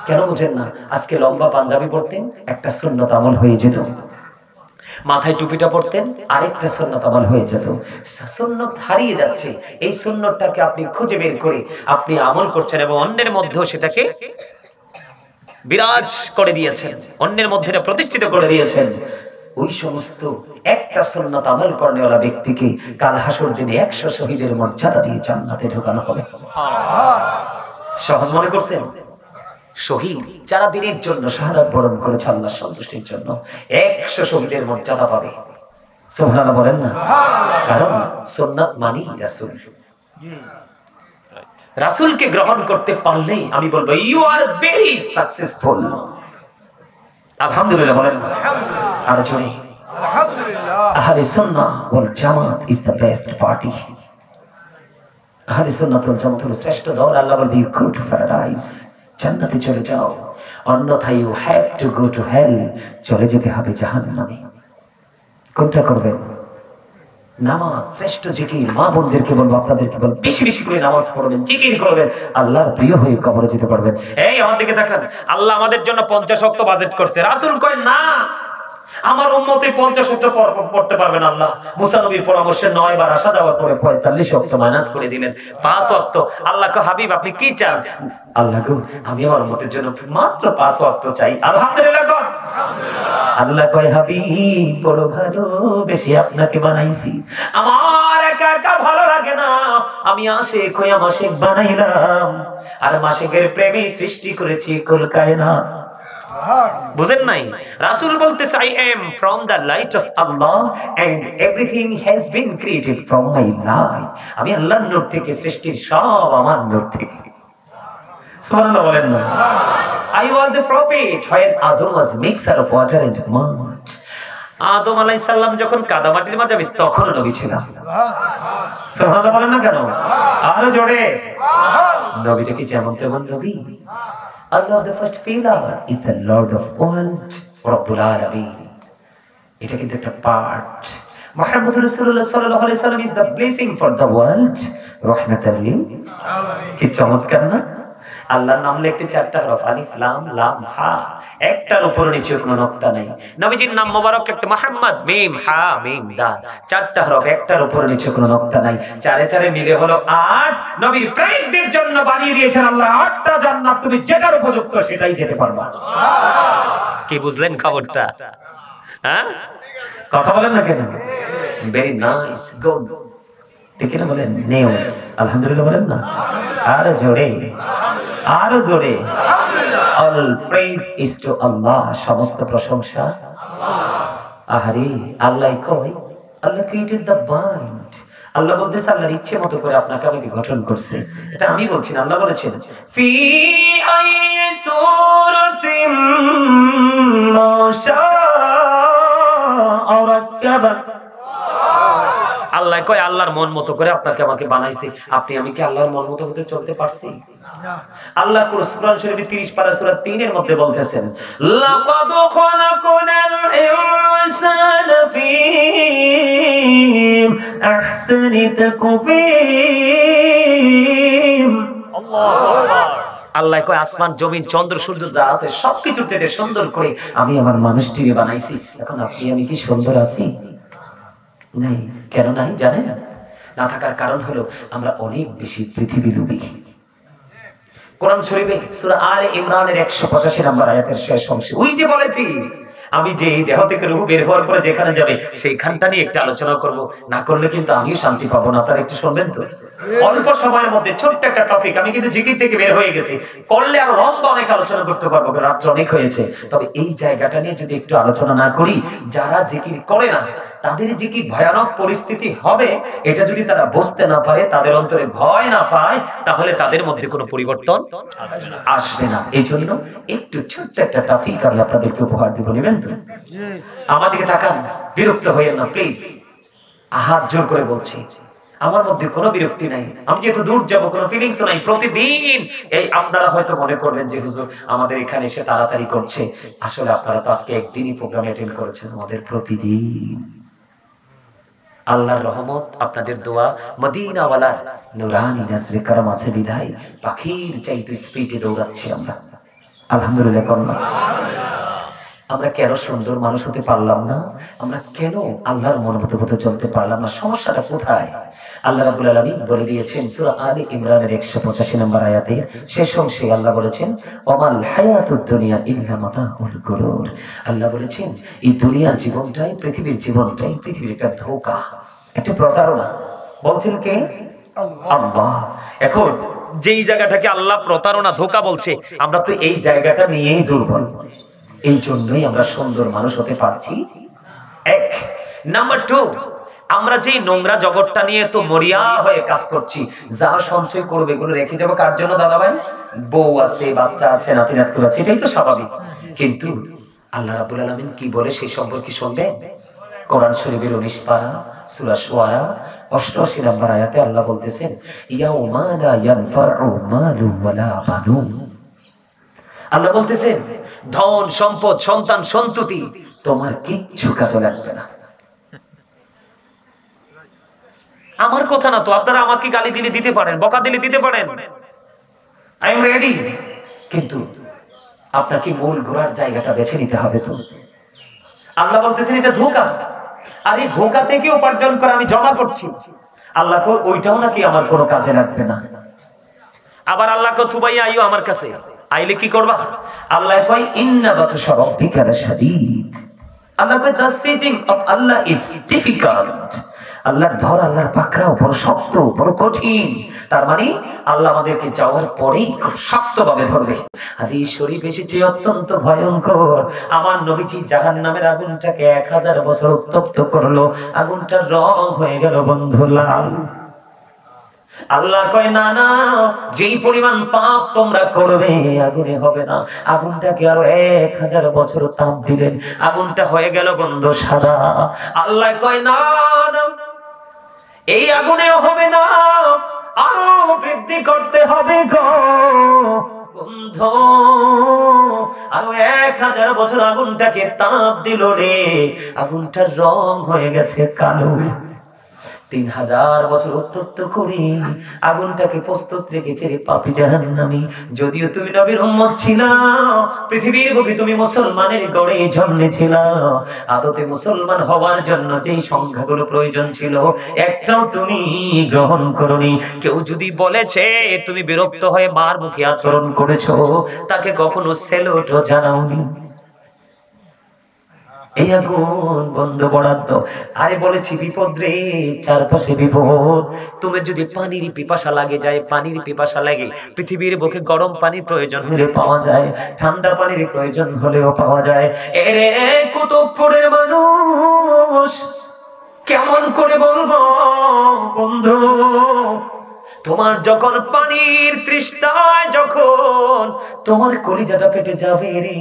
[SPEAKER 1] কেন বুঝেন না? আজকে লম্বা পাঞ্জাবি পরতেন, একটা সুন্নত আমল হয়ে যেত, মাথায় টুপিটা পরতেন, আরেকটা সুন্নত আমল হয়ে যেত। সুন্নত হারিয়ে যাচ্ছে, এই সুন্নতটাকে আপনি খুঁজে বের করে আপনি আমল করছেন এবং অন্যের মধ্যেও সেটাকে বিরাজ করে দিয়েছেন, অন্যের মধ্যে প্রতিষ্ঠিত করে দিয়েছেন। ওই সমস্ত একটা সুন্নত আমল করেওয়ালা ব্যক্তিকে কাল হাসর দিনে 100 শহীদের মর্যাদা দিয়ে জান্নাতে ঢোকানো হবে। সহজ মনে করছেন? শহীদ যারা দিনের জন্য শাহাদাত বরণ করেছে আল্লাহর সন্তুষ্টির জন্য, 100 শহীদের মর্যাদা পাবে। সুবহানাল্লাহ বলেন না? কারণ সুন্নাত মানি রাসূল। রাসূলকে গ্রহণ করতে পারলেই আমি বলবো ইউ আর ভেরি সাকসেসফুল। আলহামদুলিল্লাহ বলেন না? আর জোরে আলহামদুলিল্লাহ। আহলে সুন্নাহ ওয়াল জামাত ইজ দ্য বেস্ট পার্টি। আহলে সুন্নাহ ওয়াল জামাত হলো শ্রেষ্ঠ দল। আল্লাহ বলবে ইউ গো টু প্যারাডাইস, জান্নাতে চলে যাও, অন্যথায় you have to go to hell, চলে যেতে হবে জাহান্নামে। কোনটা করবেন? নামাজ শ্রেষ্ঠ জিকির। মা বোনদেরকে বলবো, আপনাদেরকে বলবো, বেশি বেশি করে নামাজ পড়বেন, জিকির করবেন, আল্লাহর প্রিয় হয়ে কবরে যেতে পারবেন। এই আমার দিকে তাকান, আল্লাহ আমাদের জন্য 50 ওয়াক্ত বাজেট করছে, রাসূল কয় না আমার উম্মতে 50 ওয়াক্ত পড়তে পারবেন। আল্লাহ মুসা নবীর পরামর্শে 9 বার আসা যাওয়া করে 45 ওয়াক্ত মাইনাস করে দিলেন, 5 ওয়াক্ত। আল্লাহ কয় হাবিব আপনি কি চান? আল্লাহ গো আমি আমার উম্মতের জন্য মাত্র 5 ওয়াক্ত চাই। আলহামদুলিল্লাহ কর। আল্লাহ কয় হাবিব বড় ভালো বেশি আপনাকে বানাইছি, আমার একা একা ভালো লাগে না, আমি আশিক হইয়া মাশিক বানাইলাম, আর মাশিকের প্রেমে সৃষ্টি করেছি কুল কায়নাত। বুঝেন নাই? রাসূল বলতেছে I am from the light of Allah and everything has been created from my light। আমি আল্লাহর নূর থেকে, সৃষ্টির সব আমার নূর থেকে। সুবহানাল্লাহ বলেন না? I was a prophet when Adam was mixer of water and mud। আদম আলাইহিস সালাম যখন কাদামাটির মাঝে, আমি তখন নবী ছিলাম। সুবহানাল্লাহ বলেন না কেন? আরো জোরে। নবীটা কি যেমন তেমন নবী? Allah the first pillar is the Lord of world, Rabbul Alamin। এটা কিন্তু একটা পার্ট। মুহাম্মদুর রাসূলুল্লাহ সাল্লাল্লাহু আলাইহি সাল্লাম is the blessing for the world, রাহমাতাল লিল আলামিন। কি চমৎকার না? আল্লাহর নাম লিখতে 4টা হরফ, আলিফ লাম লাম হা, একটার উপর নিচে কোনো নকতা নাই। নবীজির নাম মোবারক লিখতে মুহাম্মদ, মিম হা মিম দাল, 4টা হরফ, একটার উপর নিচে কোনো নকতা নাই। 4 এ 4 মিলে হলো 8। নবীর প্রেমিকদের জন্য বানিয়ে দিয়েছেন আল্লাহ 8টা জান্নাত, তুমি যেটার উপযুক্ত সেটাই যেতে পারবা। কি বুঝলেন খবরটা? হ্যাঁ, কথা বলেন না কেন? ভেরি নাইস, গুড, ঠিক না বলেন? নিউজ। আলহামদুলিল্লাহ বলেন না? আর জোরে আরো জোরে all praise is to Allah, সমস্ত প্রশংসা আহারে আল্লাহ কয় আল্লাহ created the mind, আল্লাহ বলতেছে আল্লাহর ইচ্ছে মতো করে আপনাকে আমাকে গঠন করছে। এটা আমি বলছি না, আল্লাহ বলেছেন ফি আই সূরাতিন মা শাআ রাক্কাবা। আল্লাহ কয় আল্লাহর মন মতো করে আপনাকে আমাকে বানাইছে। আপনি আমি কি আল্লাহর মন মতো হতে চলতে পারছি? আল্লাহ কুরআন শরীফে 30 পারা সূরা 3 এর মধ্যে বলতেছেন লাকাদ খালাকনাল ইনসানা ফি আহসানি তাকওয়িম। আল্লাহু আকবার। আল্লাহ কয় আসমান জমিন চন্দ্র সূর্য যা আছে সবকিছুর থেকে সুন্দর করে আমি আমার মানুষটিকে বানাইছি। এখন আপনি আমি কি সুন্দর আছি? নাই। কেন নাই জানেন? না থাকার কারণ হলো আমরা অনেক বেশি পৃথিবী লোভী। কোরআন শরীফে সূরা আলে ইমরানের 185 নম্বর আয়াতের শেষ অংশে ওই যে বলেছি আমি যে এই দেহ থেকে রূহ বের হওয়ার পরে যেখানে যাবে সেইখানটা নিয়ে একটা আলোচনা করব, না করলে কিন্তু আমিও শান্তি পাবো না। আপনারা একটু শুনবেন তো? অল্প সময়ের মধ্যে ছোট্ট একটা টপিক, আমি কিন্তু জিকির থেকে বের হয়ে গেছি, করলে আরো লম্বা অনেক আলোচনা করতে পারবো, রাত্র অনেক হয়েছে। তবে এই জায়গাটা নিয়ে যদি একটু আলোচনা না করি, যারা জিকির করে না তাদের জিকির ভয়ানক পরিস্থিতি হবে, এটা যদি তারা বুঝতে না পারে, তাদের অন্তরে ভয় না পায়, তাহলে তাদের মধ্যে কোনো পরিবর্তন আসবে না। এই জন্য একটু ছোট্ট একটা টপিক আমি আপনাদেরকে উপহার দিব, নেবেন তো? আমাদেরকে তাকান, বিরক্ত হইয়েন না প্লিজ, হাত জোর করে বলছি। আমার মধ্যে কোনো বিরক্তি নাই, আমি যেহেতু দূর যাব কোনো ফিলিংস নাই। প্রতিদিন এই আপনারা হয়তো মনে করবেন যে হুজুর আমাদের এখানে এসে তাড়াতাড়ি করছে, আসলে আপনারা তো আজকে একদিনই প্রোগ্রাম অ্যাটেন্ড করেছেন। আমাদের প্রতিদিন আল্লাহর রহমত, আপনাদের দোয়া, মদিনাওয়ালার নুরানি নজরে করম আছে বিধায় পাখির চাইতে স্পিডে দৌড়াচ্ছি আমরা। আলহামদুলিল্লাহ করুন। আমরা কেন সুন্দর মানুষ হতে পারলাম না? আমরা কেন আল্লাহর মনোমত হতে চলতে পারলাম না? সমস্যাটা কোথায়? আল্লাহ রাব্বুল আলামিন বলে দিয়েছেন সূরা আলে ইমরানের 185 নম্বর আয়াতে শেষ অংশে আল্লাহ বলেছেন ওয়ামাল হায়াতুদ দুনিয়া ইল্লা মাতাউল গুরুর। আল্লাহ বলেছেন এই দুনিয়ার জীবনটাই, পৃথিবীর জীবনটাই পৃথিবীর একটা ধোঁকা, একটা প্রতারণা। বলছেন কে? আল্লাহ। এখন যেই জায়গাটাকে আল্লাহ প্রতারণা ধোঁকা বলছে, আমরা তো এই জায়গাটা নিয়েই দুর্বল। এই জন্যই আমরা সুন্দর মানুষ হতে পারছি। এক নাম্বার 2, আমরা যে নোংরা জগৎটা নিয়ে তো মরিয়া হয়ে কাজ করছি, যা সঞ্চয় করবে এগুলো রেখে যাবো কার জন্য? দাদা ভাই, বউ আছে, বাচ্চা আছে, নাতি নাতনি আছে, এটাই তো স্বাভাবিক। কিন্তু আল্লাহ রাব্বুল আলামিন কি বলে সেই সম্পর্কে শুনবেন? কোরআন শরীফের 19 পারা সূরা শুআরা 88 নম্বর আয়াতে আল্লাহ বলতেছেন ইয়াউমা লা ইয়ানফাউ মালু ওয়ালা বানুন। আল্লাহ বলতেছেন ধন সম্পদ সন্তান সন্ততি তোমার কিচ্ছু কাজে লাগবে না। আমার কথা না তো, আপনারা আমাকে গালি দিলে দিতে পারেন, বকা দিলে দিতে পারেন, আই এম রেডি। কিন্তু আপনাকে মূল ঘোরার জায়গাটা বেছে নিতে হবে তো। আল্লাহ বলতেছেন এটা ধোঁকা, আর এই ধোঁকা থেকে উপার্জন করে আমি জমা করছি। আল্লাহ কো ওইটাও নাকি আমার কোনো কাজে লাগবে না। আবার আল্লাহ কো তুবাইয়া আইও আমার কাছে, আইলে কি করবা? আল্লাহ কয় ইন্না বাতশা রাব্বিকা লাশাদীদ। আল্লাহ কয় the sieging of Allah is difficult। আল্লাহর ধর, আল্লাহর পাকড়াও বড় শক্ত, বড় কঠিন। তার মানে আল্লাহ আমাদেরকে যাওয়ার পরেই খুব শক্তভাবে ধরবে। হাদিস শরীফ এসেছে অত্যন্ত ভয়ঙ্কর। আমার নবীজি জাহান্নামের আগুনটাকে 1000 বছর উত্তপ্ত করলো, আগুনটার রং হয়ে গেল বন্ধু লাল। আল্লাহ কয় না না, যেই পরিমাণ পাপ তোমরা করবে আগুনে হবে না। আগুনটাকে আরো 1000 বছর তাপ দিলেন, আগুনটা হয়ে গেল বন্ধু সাদা। আল্লাহ কয় না না, এই আগুনেও হবে না, আরো বৃদ্ধি করতে হবে গো বন্ধু। আরো 1000 বছর আগুনটাকে তাপ দিল রে, আগুনটার রং হয়ে গেছে কালো। 3000 বছর উত্তপ্ত করে আগুনটাকে প্রস্তুত রেখেছে রে পাপী জাহান্নামী। যদিও তুমি নবীর উম্মত ছিলা, পৃথিবীর বুকে তুমি মুসলমানের গড়ে জন্মেছিলা, আদতে মুসলমান হওয়ার জন্য যেই সংখ্যাগুলো প্রয়োজন ছিল একটাও তুমি গ্রহণ করনি। কেউ যদি বলেছে তুমি বিরক্ত হয়ে মার মুখে আচরণ করেছো, তাকে কখনো স্যালুটও জানাওনি। এই আগুন বন্ধ বরাদ্দ। আরে বলেছি বিপদ রে, চারপাশে বিপদ। তুমি যদি পানির পিপাসা লাগে যায়, পানির পিপাসা লাগে, পৃথিবীর বুকে গরম পানির প্রয়োজন হলে পাওয়া যায়, ঠান্ডা পানির প্রয়োজন হলেও পাওয়া যায়। এরে কুতুবপুরের মানুষ, কেমন করে বলবো বন্ধু, তোমার যখন পানির তৃষ্ণায় যখন তোমার কলিজাটা ফেটে যাবে রে,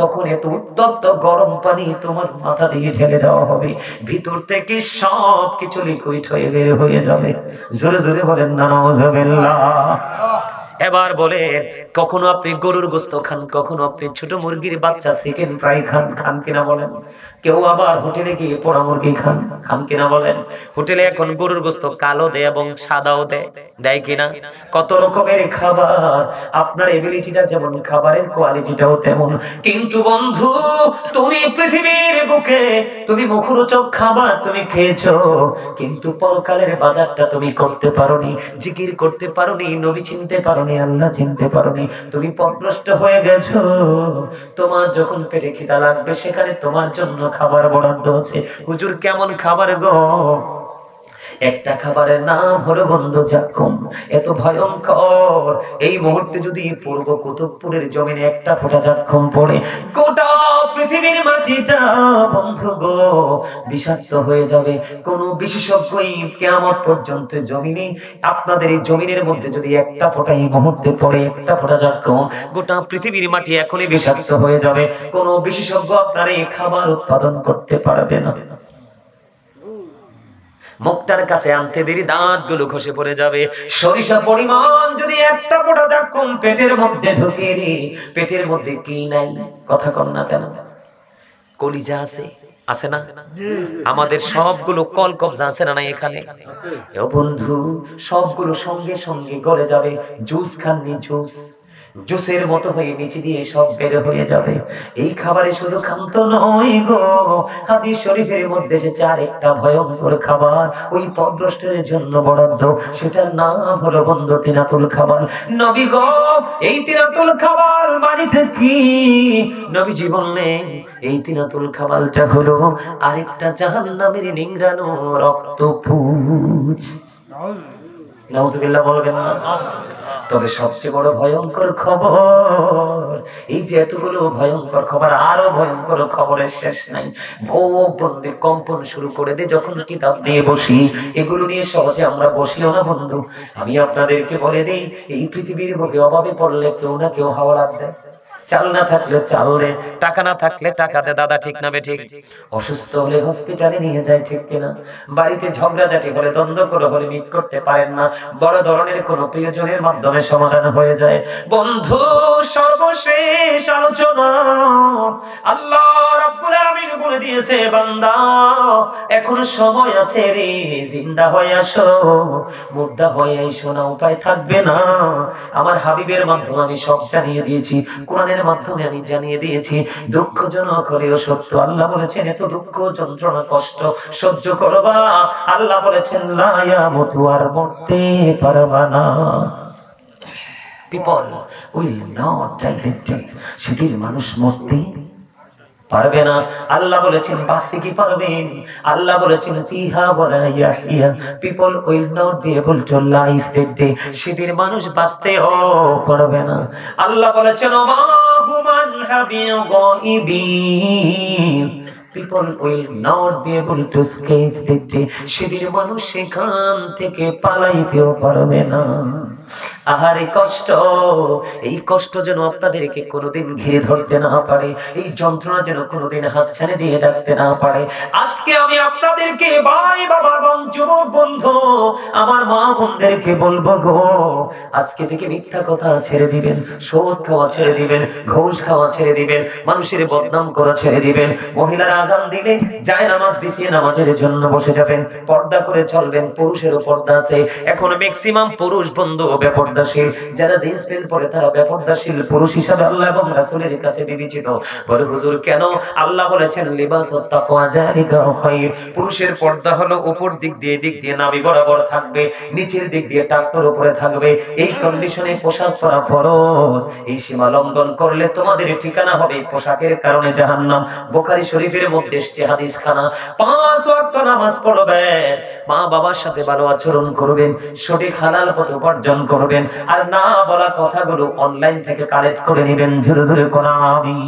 [SPEAKER 1] তখন এত উত্তপ্ত গরম পানি তোমার মাথা দিয়ে ঢেলে দেওয়া হবে, ভিতর থেকে সব কিছু লিকুইড হয়ে বের হয়ে যাবে। জোরে জোরে বলেন না নাউজুবিল্লাহ। এবার বলেন, কখনো আপনি গরুর গোস্ত খান, কখনো আপনি ছোট মুরগির বাচ্চা চিকেন ফ্রাই খান, খান কিনা বলেন? কেউ আবার হোটেলে গিয়ে পোড়া মুরগি খান, খান কিনা বলেন? হোটেলে এখন গরুর গোস্ত কালো দেয় এবং সাদাও দেয়, দেয় কিনা? কত রকমের খাবার, আপনার এবিলিটিটা যেমন খাবারের কোয়ালিটিটাও তেমন। কিন্তু বন্ধু, তুমি পৃথিবীর বুকে তুমি মুখরোচক খাবার তুমি খেয়েছো, কিন্তু পরকালের বাজারটা তুমি করতে পারোনি, জিকির করতে পারোনি, নবী চিনতে পারোনি, আল্লাহ চিনতে পারোনি, তুমি পথভ্রষ্ট হয়ে গেছো। তোমার যখন পেটে খিদা লাগবে, সেখানে তোমার জন্য খাবার বরাদ্দ আছে। হুজুর কেমন খাবার গো? একটা খাবারের নাম হলো বন্ধু জাক্কুম। এত ভয়ঙ্কর, এই মুহূর্তে যদি পূর্ব কুতুবপুরের জমিনে একটা ফোঁটা জাক্কুম পড়ে, গোটা পৃথিবীর মাটিটা বন্ধু গো বিষাক্ত হয়ে যাবে। কোন বিশেষজ্ঞই কিয়ামত পর্যন্ত জমিনে, আপনাদের এই জমিনের মধ্যে যদি একটা ফোঁটা এই মুহূর্তে পড়ে, একটা ফোঁটা জাক্কুম, গোটা পৃথিবীর মাটি এখনই বিষাক্ত হয়ে যাবে। কোন বিশেষজ্ঞ আপনার এই খাবার উৎপাদন করতে পারবে না। মুখটার কাছে আনতে দেরি দাঁতগুলো খসে পড়ে যাবে। সরিষা পরিমাণ যদি একটা ফোঁটা জাক্কুম পেটের মধ্যে ঢুকে রে, পেটের মধ্যে কি নাই? কথা কম না কেন? কলিজা আছে, আছে না? আমাদের সবগুলো কল কবজা আছে না নাই এখানে? ও বন্ধু, সবগুলো সঙ্গে সঙ্গে গলে যাবে। জুস খাননি, জুস জুসের মতো হয়ে নিচে দিয়ে সব বের হয়ে যাবে। এই খাবারে শুধু খান্ত নয় গো, হাদিস শরীফের মধ্যে এসেছে আরেকটা ভয়ঙ্কর খাবার, ওই পথভ্রষ্টের জন্য বরাদ্দ। সেটার নাম হলো বন্ধু তিনাতুল খাবার। নবী গো, এই তিনাতুল খাবার মানেটা কি? নবীজি বললেন, এই তিনাতুল খাবারটা হলো আরেকটা জাহান্নামের নিংড়ানো রক্তপুঞ্জ। নাউজুবিল্লাহ বলবেন না? তবে সবচেয়ে বড় ভয়ঙ্কর খবর, এই যে এতগুলো ভয়ঙ্কর খবর, আরো ভয়ঙ্কর খবরের শেষ নাই। ভোগ বন্দে কম্পন শুরু করে দে যখন কিতাব নিয়ে বসি। এগুলো নিয়ে সহজে আমরা বসিও না বন্ধু। আমি আপনাদেরকে বলে দেই, এই পৃথিবীর বুকে অভাবে পড়লে কেউ না কেউ হাওলাত দেয়। চাল না থাকলে চাল দে, টাকা না থাকলে টাকা দে। দাদা ঠিক না বেঠিক? অসুস্থ হলে হসপিটালে নিয়ে যায়, ঠিক কিনা? বাড়িতে ঝগড়াঝাটি হলে, দ্বন্দ্ব করে হলে মিট করতে পারেন না, বড় ধরনের কোন প্রিয়জনের মাধ্যমে সমাধান হয়ে যায়। বন্ধু, সর্বশেষ আলোচনা, আল্লাহ রাব্বুল আলামিন বলে দিয়েছে, বান্দা এখনো সময় আছে রে, জিন্দা হয়ে আসো, মুর্দা হয়ে এসো না, উপায় থাকবে না। আমার হাবিবের মাধ্যমে আমি সব জানিয়ে দিয়েছি, কোরআনের মাধ্যমে আমি জানিয়ে দিয়েছি। দুঃখজনক হলেও সত্য, আল্লাহ বলেছেন এত দুঃখ যন্ত্রণা কষ্ট সহ্য করবা। আল্লাহ বলেছেন লা ইয়ামুতু, আর মরতে পারবা না। People will not die the death, সেদিন মানুষ মরতে পারবে না। আল্লাহ বলেছেন বাঁচতে কি পারবেন? আল্লাহ বলেছেন ফিহা ওয়ালা Yahya, people will not be able to live that day, সেদিন মানুষ বাঁচতেও পারবে না। আল্লাহ বলেছেন ওমা human হাবিয়ু গায়িবিন, people will not be able to escape that day, সেদিন মানুষ সেখান থেকে পালাইতেও পারবে না। আহারে কষ্ট, এই কষ্ট যেন আপনাদেরকে কোনোদিন ঘিরে ধরতে না পারে, এই যন্ত্রণা যেন কোনোদিন হাতছানি দিয়ে ডাকতে না পারে। আজকে আমি আপনাদেরকে ভাই বাবা এবং যুবক বন্ধু, আমার মা বোনদেরকে বলবো গো, আজকে থেকে মিথ্যা কথা ছেড়ে দিবেন, সুদ খাওয়া ছেড়ে দিবেন, ঘুষ খাওয়া ছেড়ে দিবেন, মানুষের বদনাম করা ছেড়ে দিবেন। মহিলারা আজান দিলে যায় নামাজ বিছিয়ে নামাজের জন্য বসে যাবেন, পর্দা করে চলবেন। পুরুষেরও পর্দা আছে। এখন ম্যাক্সিমাম পুরুষ বন্ধু বেপরদাশীল, যারা জিন্স প্যান্ট পরে তারা বেপরদাশীল পুরুষ হিসাবে আল্লাহ এবং রাসূলের কাছে বিবেচিত। বলে হুজুর কেন? আল্লাহ বলেছেন লিবাসুত তাকওয়া যালিকা খায়র, পুরুষের পর্দা হলো উপর দিক দিয়ে নাভি বরাবর থাকবে, নিচের দিক দিয়ে টাকনোর উপরে থাকবে। এই কন্ডিশনে পোশাক পরা ফরজ। এই সীমা লঙ্ঘন করলে তোমাদের ঠিকানা হবে পোশাকের কারণে জাহান্নাম। বুখারী শরীফের মধ্যে এসেছে হাদিস খানা। 5 ওয়াক্ত নামাজ পড়বেন, মা বাবার সাথে ভালো আচরণ করবেন, সঠিক হালাল পথ উপার্জন করবেন, আর না বলা কথাগুলো অনলাইন থেকে কালেক্ট করে নেবেন। জোরে জোরে কোন আমিন।